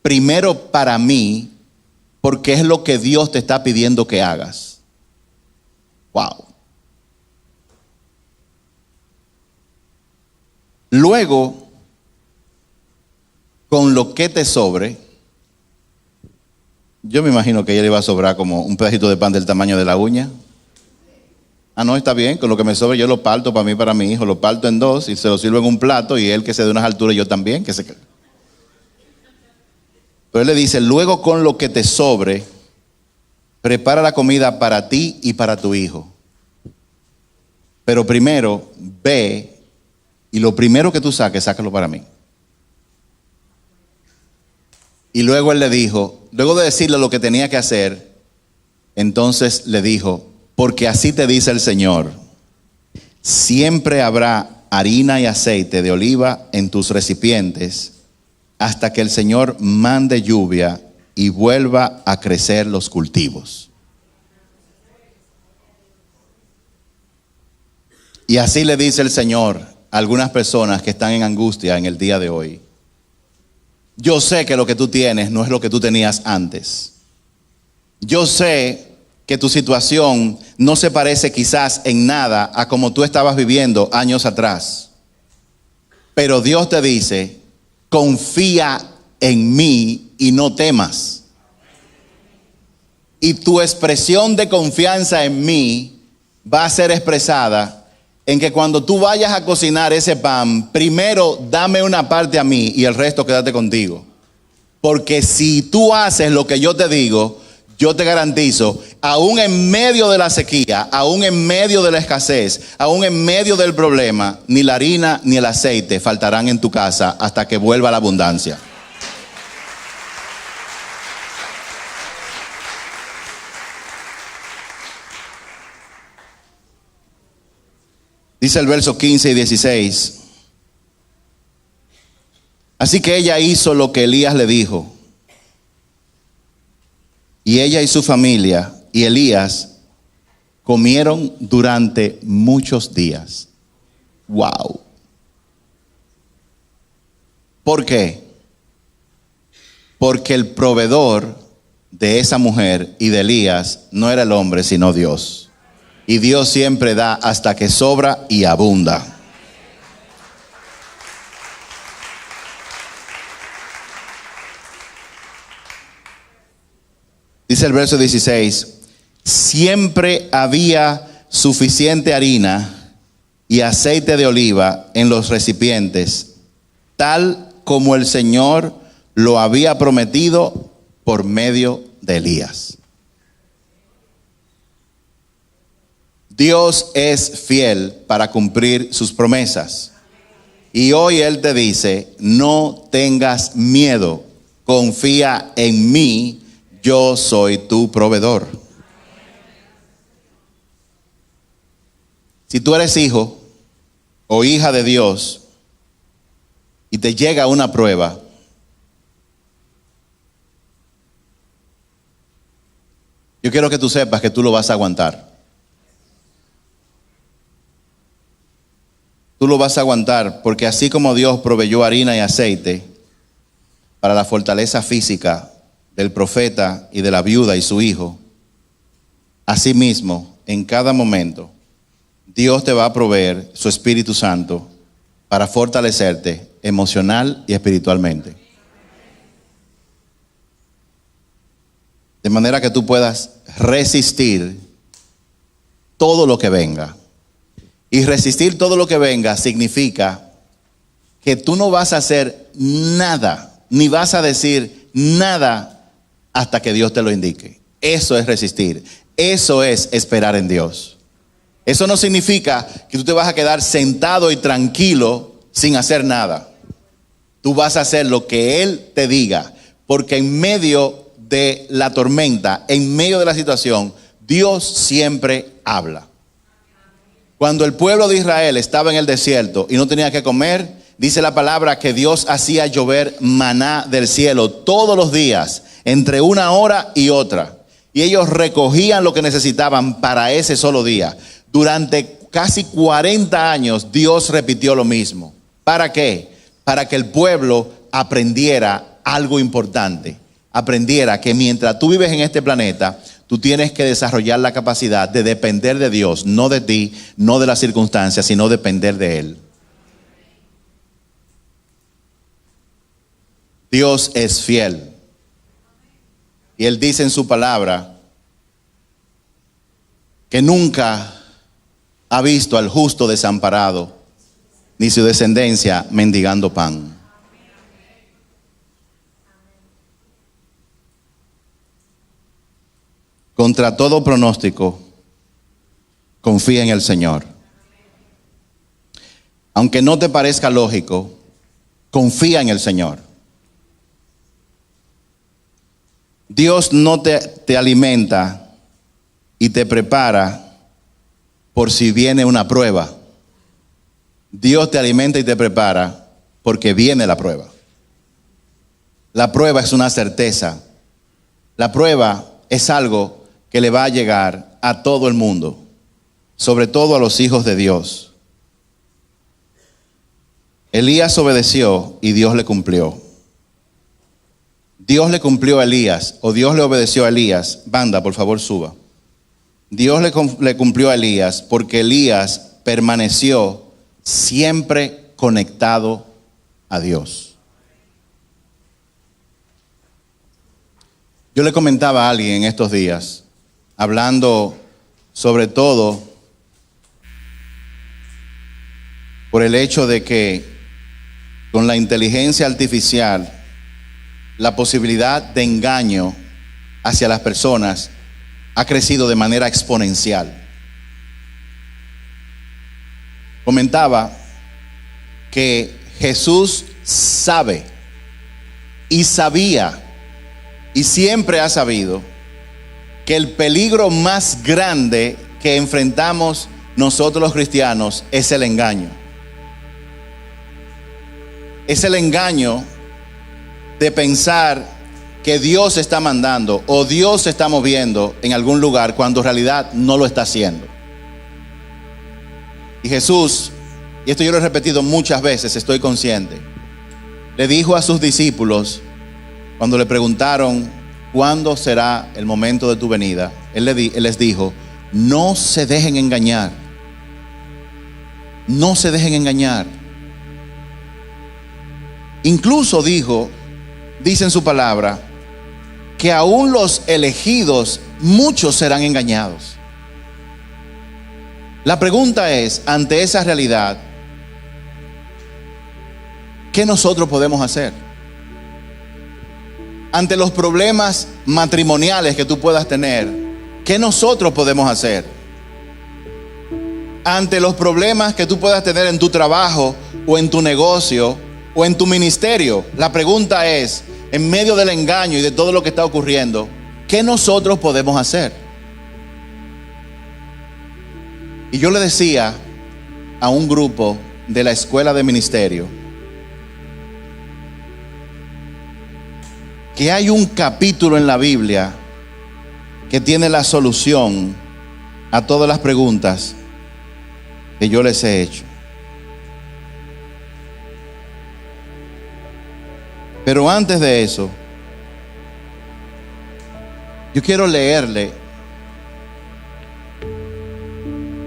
primero para mí, porque es lo que Dios te está pidiendo que hagas. Wow. Luego, con lo que te sobre, yo me imagino que a ella le va a sobrar como un pedacito de pan del tamaño de la uña. Ah, no, está bien, con lo que me sobre yo lo parto para mí y para mi hijo, lo parto en dos y se lo sirvo en un plato, y él que se dé unas alturas y yo también. Pero él le dice: luego con lo que te sobre, prepara la comida para ti y para tu hijo. Pero primero ve y lo primero que tú saques, sácalo para mí. Y luego él le dijo, luego de decirle lo que tenía que hacer, entonces le dijo, porque así te dice el Señor, siempre habrá harina y aceite de oliva en tus recipientes hasta que el Señor mande lluvia y vuelva a crecer los cultivos. Y así le dice el Señor a algunas personas que están en angustia en el día de hoy. Yo sé que lo que tú tienes no es lo que tú tenías antes. Yo sé que tu situación no se parece quizás en nada a como tú estabas viviendo años atrás. Pero Dios te dice, confía en mí y no temas. Y tu expresión de confianza en mí va a ser expresada en que cuando tú vayas a cocinar ese pan, primero dame una parte a mí y el resto quédate contigo. Porque si tú haces lo que yo te digo, yo te garantizo, aún en medio de la sequía, aún en medio de la escasez, aún en medio del problema, ni la harina ni el aceite faltarán en tu casa hasta que vuelva la abundancia. Dice el verso 15 y 16. Así que ella hizo lo que Elías le dijo. Y ella y su familia y Elías comieron durante muchos días. ¡Wow! ¿Por qué? Porque el proveedor de esa mujer y de Elías no era el hombre, sino Dios. Y Dios siempre da hasta que sobra y abunda. Dice el verso 16, siempre había suficiente harina y aceite de oliva en los recipientes, tal como el Señor lo había prometido por medio de Elías. Dios es fiel para cumplir sus promesas. Y hoy Él te dice, no tengas miedo, confía en mí, yo soy tu proveedor. Si tú eres hijo o hija de Dios y te llega una prueba, yo quiero que tú sepas que tú lo vas a aguantar. Tú lo vas a aguantar porque así como Dios proveyó harina y aceite para la fortaleza física del profeta y de la viuda y su hijo, asimismo, en cada momento, Dios te va a proveer su Espíritu Santo para fortalecerte emocional y espiritualmente. De manera que tú puedas resistir todo lo que venga. Y resistir todo lo que venga significa que tú no vas a hacer nada, ni vas a decir nada hasta que Dios te lo indique. Eso es resistir. Eso es esperar en Dios. Eso no significa que tú te vas a quedar sentado y tranquilo sin hacer nada. Tú vas a hacer lo que Él te diga, porque en medio de la tormenta, en medio de la situación, Dios siempre habla. Cuando el pueblo de Israel estaba en el desierto y no tenía que comer, dice la palabra que Dios hacía llover maná del cielo todos los días, entre una hora y otra. Y ellos recogían lo que necesitaban para ese solo día. Durante casi 40 años Dios repitió lo mismo. ¿Para qué? Para que el pueblo aprendiera algo importante. Aprendiera que mientras tú vives en este planeta, tú tienes que desarrollar la capacidad de depender de Dios, no de ti, no de las circunstancias, sino depender de Él. Dios es fiel. Y Él dice en su palabra que nunca ha visto al justo desamparado, ni su descendencia mendigando pan. Contra todo pronóstico, confía en el Señor. Aunque no te parezca lógico, confía en el Señor. Dios no te alimenta y te prepara por si viene una prueba. Dios te alimenta y te prepara porque viene la prueba. La prueba es una certeza. La prueba es algo que le va a llegar a todo el mundo, sobre todo a los hijos de Dios. Elías obedeció y Dios le cumplió. Dios le cumplió a Elías, o Dios le obedeció a Elías. Banda, por favor, suba. Dios le cumplió a Elías porque Elías permaneció siempre conectado a Dios. Yo le comentaba a alguien en estos días, hablando sobre todo por el hecho de que con la inteligencia artificial, la posibilidad de engaño hacia las personas ha crecido de manera exponencial. Comentaba que Jesús sabe y sabía y siempre ha sabido que el peligro más grande que enfrentamos nosotros los cristianos es el engaño. Es el engaño de pensar que Dios está mandando o Dios se está moviendo en algún lugar cuando en realidad no lo está haciendo. Y Jesús, y esto yo lo he repetido muchas veces, estoy consciente, le dijo a sus discípulos cuando le preguntaron ¿cuándo será el momento de tu venida? Él les dijo, no se dejen engañar. No se dejen engañar. Incluso dice en su palabra, que aún los elegidos, muchos serán engañados. La pregunta es, ante esa realidad, ¿qué nosotros podemos hacer? Ante los problemas matrimoniales que tú puedas tener, ¿qué nosotros podemos hacer? Ante los problemas que tú puedas tener en tu trabajo o en tu negocio o en tu ministerio, la pregunta es, en medio del engaño y de todo lo que está ocurriendo, ¿qué nosotros podemos hacer? Y yo le decía a un grupo de la escuela de ministerio que hay un capítulo en la Biblia que tiene la solución a todas las preguntas que yo les he hecho. Pero antes de eso, yo quiero leerle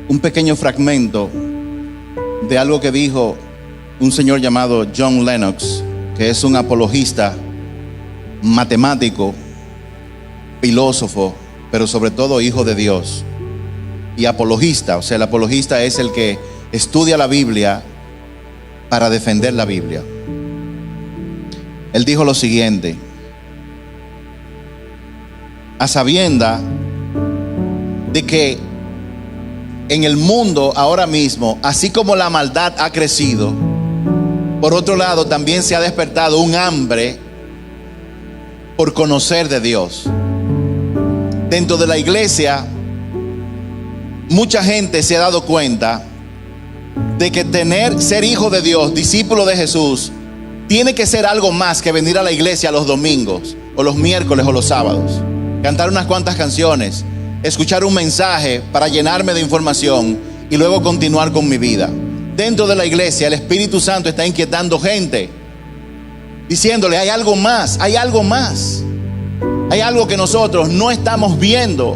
un pequeño fragmento de algo que dijo un señor llamado John Lennox, que es un apologista, matemático, filósofo, pero sobre todo hijo de Dios y apologista. O sea, el apologista es el que estudia la Biblia para defender la Biblia. Él dijo lo siguiente: a sabienda de que en el mundo ahora mismo, así como la maldad ha crecido, por otro lado también se ha despertado un hambre por conocer de Dios. Dentro de la iglesia, mucha gente se ha dado cuenta de que ser hijo de Dios, discípulo de Jesús, tiene que ser algo más que venir a la iglesia los domingos o los miércoles o los sábados, cantar unas cuantas canciones, escuchar un mensaje para llenarme de información y luego continuar con mi vida. Dentro de la iglesia el Espíritu Santo está inquietando gente, diciéndole hay algo más, hay algo más, hay algo que nosotros no estamos viendo.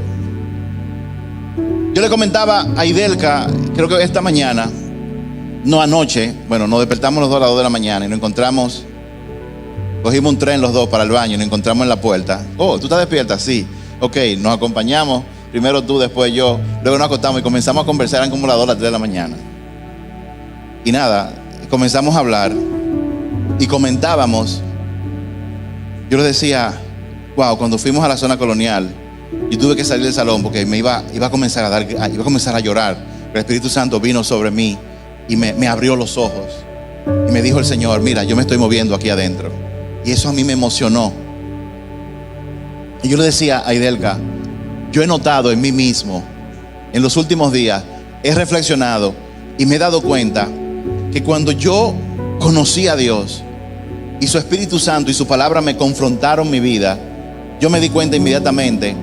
Yo le comentaba a Idelka, creo que esta mañana, no anoche, bueno, nos despertamos los dos a las 2 de la mañana y nos encontramos, cogimos un tren los dos para el baño y nos encontramos en la puerta. Oh, ¿tú estás despierta? Sí. Ok, nos acompañamos, primero tú, después yo, luego nos acostamos y comenzamos a conversar, eran como las 2 a las 3 de la mañana. Y nada, comenzamos a hablar y comentábamos. Yo les decía, wow, cuando fuimos a la zona colonial, yo tuve que salir del salón porque iba a comenzar a llorar. El Espíritu Santo vino sobre mí y me abrió los ojos. Y me dijo el Señor: mira, yo me estoy moviendo aquí adentro. Y eso a mí me emocionó. Y yo le decía a Idelka: yo he notado en mí mismo, en los últimos días, he reflexionado y me he dado cuenta que cuando yo conocí a Dios y su Espíritu Santo y su palabra me confrontaron mi vida, yo me di cuenta inmediatamente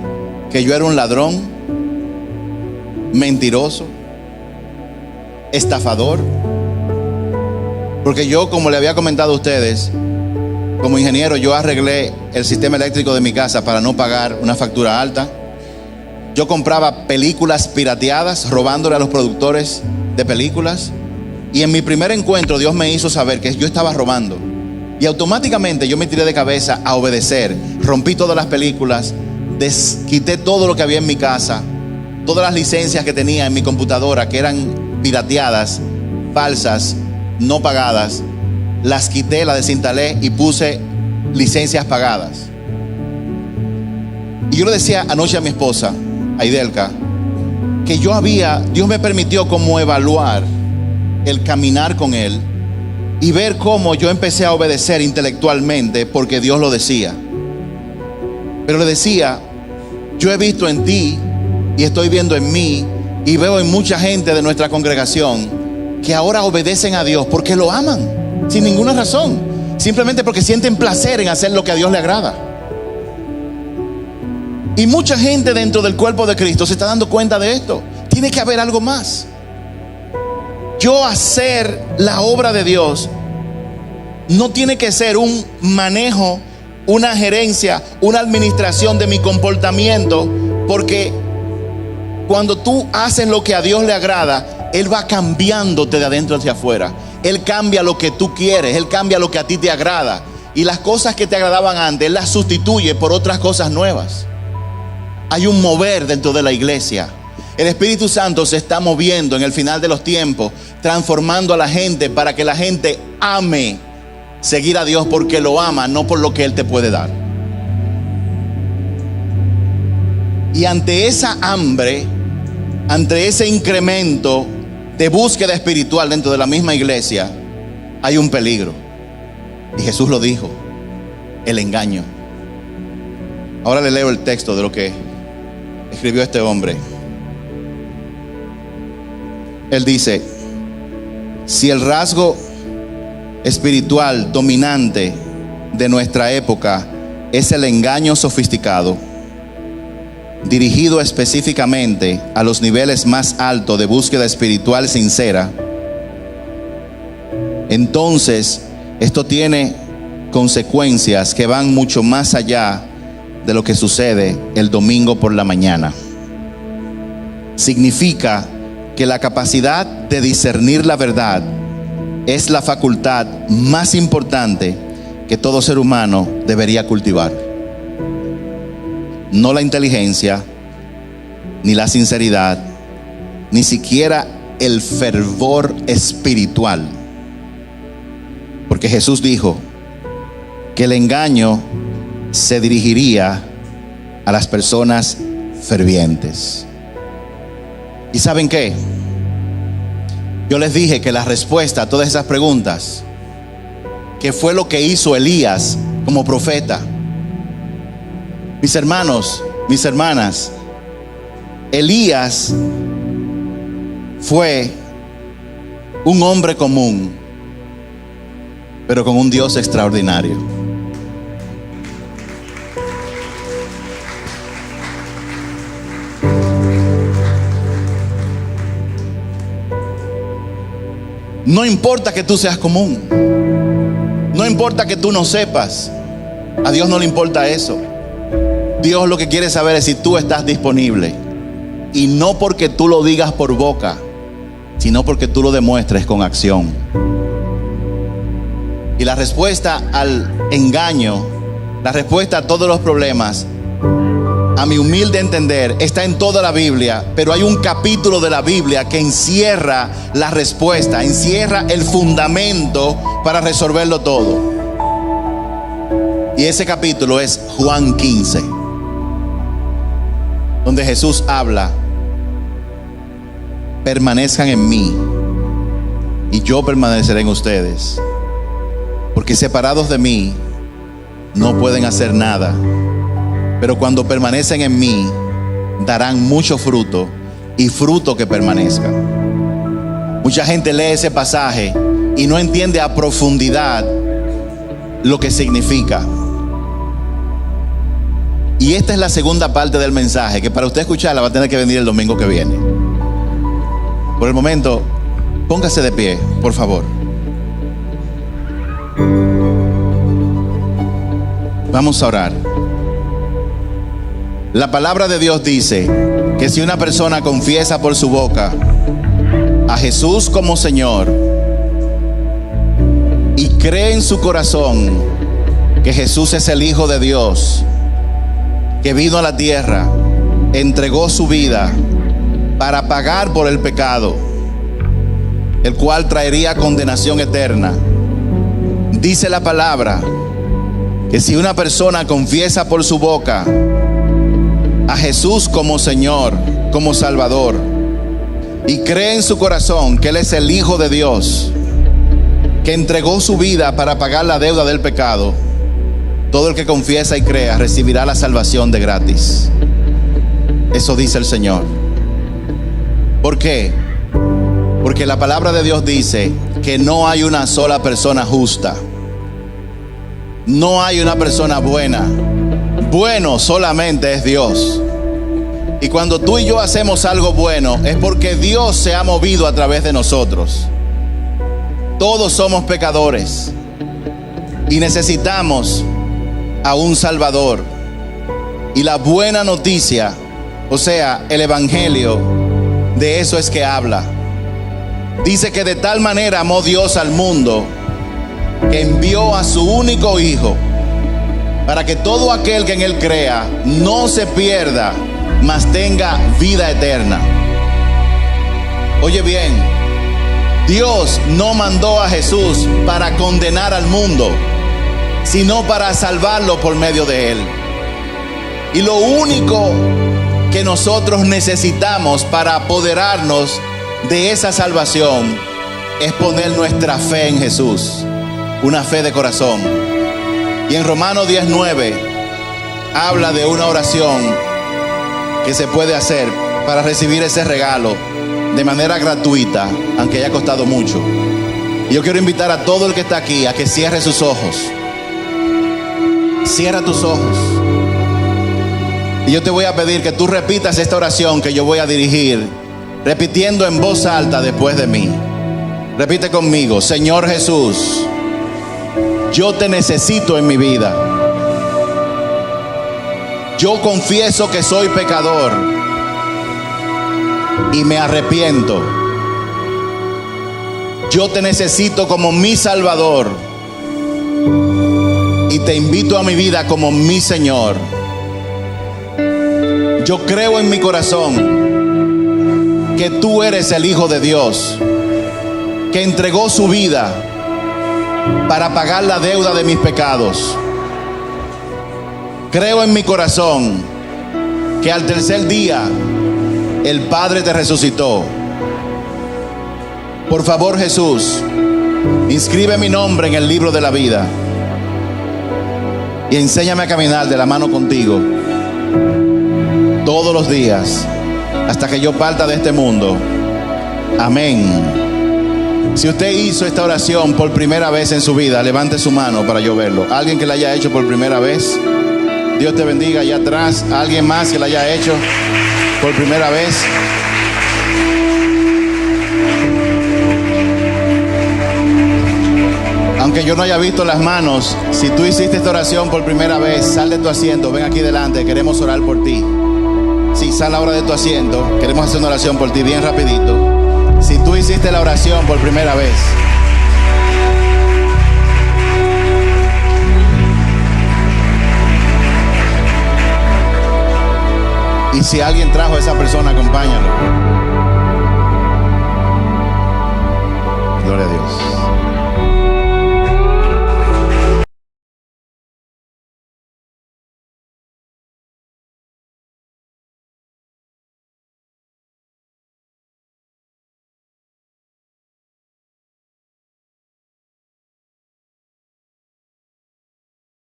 que yo era un ladrón, mentiroso, estafador. Porque yo, como le había comentado a ustedes, como ingeniero, yo arreglé el sistema eléctrico de mi casa para no pagar una factura alta. Yo compraba películas pirateadas, robándole a los productores de películas. Y en mi primer encuentro, Dios me hizo saber que yo estaba robando. Y automáticamente yo me tiré de cabeza a obedecer. Rompí todas las películas, quité todo lo que había en mi casa, todas las licencias que tenía en mi computadora que eran pirateadas, falsas, no pagadas. Las quité, las desinstalé y puse licencias pagadas. Y yo le decía anoche a mi esposa, a Idelka, que Dios me permitió como evaluar el caminar con Él y ver cómo yo empecé a obedecer intelectualmente porque Dios lo decía. Pero le decía: yo he visto en ti y estoy viendo en mí y veo en mucha gente de nuestra congregación que ahora obedecen a Dios porque lo aman, sin ninguna razón, simplemente porque sienten placer en hacer lo que a Dios le agrada. Y mucha gente dentro del cuerpo de Cristo se está dando cuenta de esto. Tiene que haber algo más. Yo hacer la obra de Dios no tiene que ser un manejo, una gerencia, una administración de mi comportamiento, porque cuando tú haces lo que a Dios le agrada, Él va cambiándote de adentro hacia afuera. Él cambia lo que tú quieres, Él cambia lo que a ti te agrada. Y las cosas que te agradaban antes, Él las sustituye por otras cosas nuevas. Hay un mover dentro de la iglesia. El Espíritu Santo se está moviendo en el final de los tiempos, transformando a la gente para que la gente ame seguir a Dios porque lo ama, no por lo que Él te puede dar. Y ante esa hambre, ante ese incremento de búsqueda espiritual dentro de la misma iglesia, hay un peligro. Y Jesús lo dijo: el engaño. Ahora le leo el texto de lo que escribió este hombre. Él dice: si el rasgo espiritual dominante de nuestra época es el engaño sofisticado, dirigido específicamente a los niveles más altos de búsqueda espiritual sincera, entonces esto tiene consecuencias que van mucho más allá de lo que sucede el domingo por la mañana. Significa que la capacidad de discernir la verdad es la facultad más importante que todo ser humano debería cultivar. No la inteligencia, ni la sinceridad, ni siquiera el fervor espiritual. Porque Jesús dijo que el engaño se dirigiría a las personas fervientes. ¿Y saben qué? Yo les dije que la respuesta a todas esas preguntas, que fue lo que hizo Elías como profeta. Mis hermanos, mis hermanas, Elías fue un hombre común, pero con un Dios extraordinario. No importa que tú seas común, no importa que tú no sepas, a Dios no le importa eso. Dios lo que quiere saber es si tú estás disponible, y no porque tú lo digas por boca, sino porque tú lo demuestres con acción. Y la respuesta al engaño, la respuesta a todos los problemas, a mi humilde entender, está en toda la Biblia. Pero hay un capítulo de la Biblia que encierra la respuesta, encierra el fundamento para resolverlo todo. Y ese capítulo es Juan 15, donde Jesús habla: permanezcan en mí y yo permaneceré en ustedes. Porque separados de mí no pueden hacer nada, pero cuando permanecen en mí darán mucho fruto, y fruto que permanezca. Mucha gente lee ese pasaje y no entiende a profundidad lo que significa. Y esta es la segunda parte del mensaje, que para usted escucharla va a tener que venir el domingo que viene. Por el momento, póngase de pie, por favor. Vamos a orar. La palabra de Dios dice que si una persona confiesa por su boca a Jesús como Señor y cree en su corazón que Jesús es el Hijo de Dios, que vino a la tierra, entregó su vida para pagar por el pecado, el cual traería condenación eterna. Dice la palabra que si una persona confiesa por su boca a Jesús como Señor, como Salvador, y cree en su corazón que Él es el Hijo de Dios, que entregó su vida para pagar la deuda del pecado, todo el que confiesa y crea recibirá la salvación de gratis. Eso dice el Señor. ¿Por qué? Porque la palabra de Dios dice que no hay una sola persona justa. No hay una persona buena. Bueno solamente es Dios. Y cuando tú y yo hacemos algo bueno, es porque Dios se ha movido a través de nosotros. Todos somos pecadores y necesitamos a un Salvador. Y la buena noticia, o sea, el Evangelio, de eso es que habla. Dice que de tal manera amó Dios al mundo que envió a su único Hijo, para que todo aquel que en Él crea no se pierda, mas tenga vida eterna. Oye bien, Dios no mandó a Jesús para condenar al mundo, sino para salvarlo por medio de Él. Y lo único que nosotros necesitamos para apoderarnos de esa salvación es poner nuestra fe en Jesús, una fe de corazón. Y en Romanos 10:9 habla de una oración que se puede hacer para recibir ese regalo de manera gratuita, aunque haya costado mucho. Y yo quiero invitar a todo el que está aquí a que cierre sus ojos. Cierra tus ojos. Y yo te voy a pedir que tú repitas esta oración que yo voy a dirigir, repitiendo en voz alta después de mí. Repite conmigo: Señor Jesús, yo te necesito en mi vida. Yo confieso que soy pecador y me arrepiento. Yo te necesito como mi Salvador y te invito a mi vida como mi Señor. Yo creo en mi corazón que tú eres el Hijo de Dios, que entregó su vida para pagar la deuda de mis pecados. Creo en mi corazón que al tercer día el Padre te resucitó. Por favor, Jesús, inscribe mi nombre en el libro de la vida y enséñame a caminar de la mano contigo todos los días hasta que yo parta de este mundo. Amén. Si usted hizo esta oración por primera vez en su vida, levante su mano para yo verlo. Alguien que la haya hecho por primera vez, Dios te bendiga. Allá atrás, alguien más que la haya hecho por primera vez. Aunque yo no haya visto las manos, si tú hiciste esta oración por primera vez, sal de tu asiento, ven aquí delante, queremos orar por ti. Sí, sal ahora de tu asiento, queremos hacer una oración por ti, bien rapidito. Si tú hiciste la oración por primera vez, y si alguien trajo a esa persona, acompáñalo. Gloria a Dios.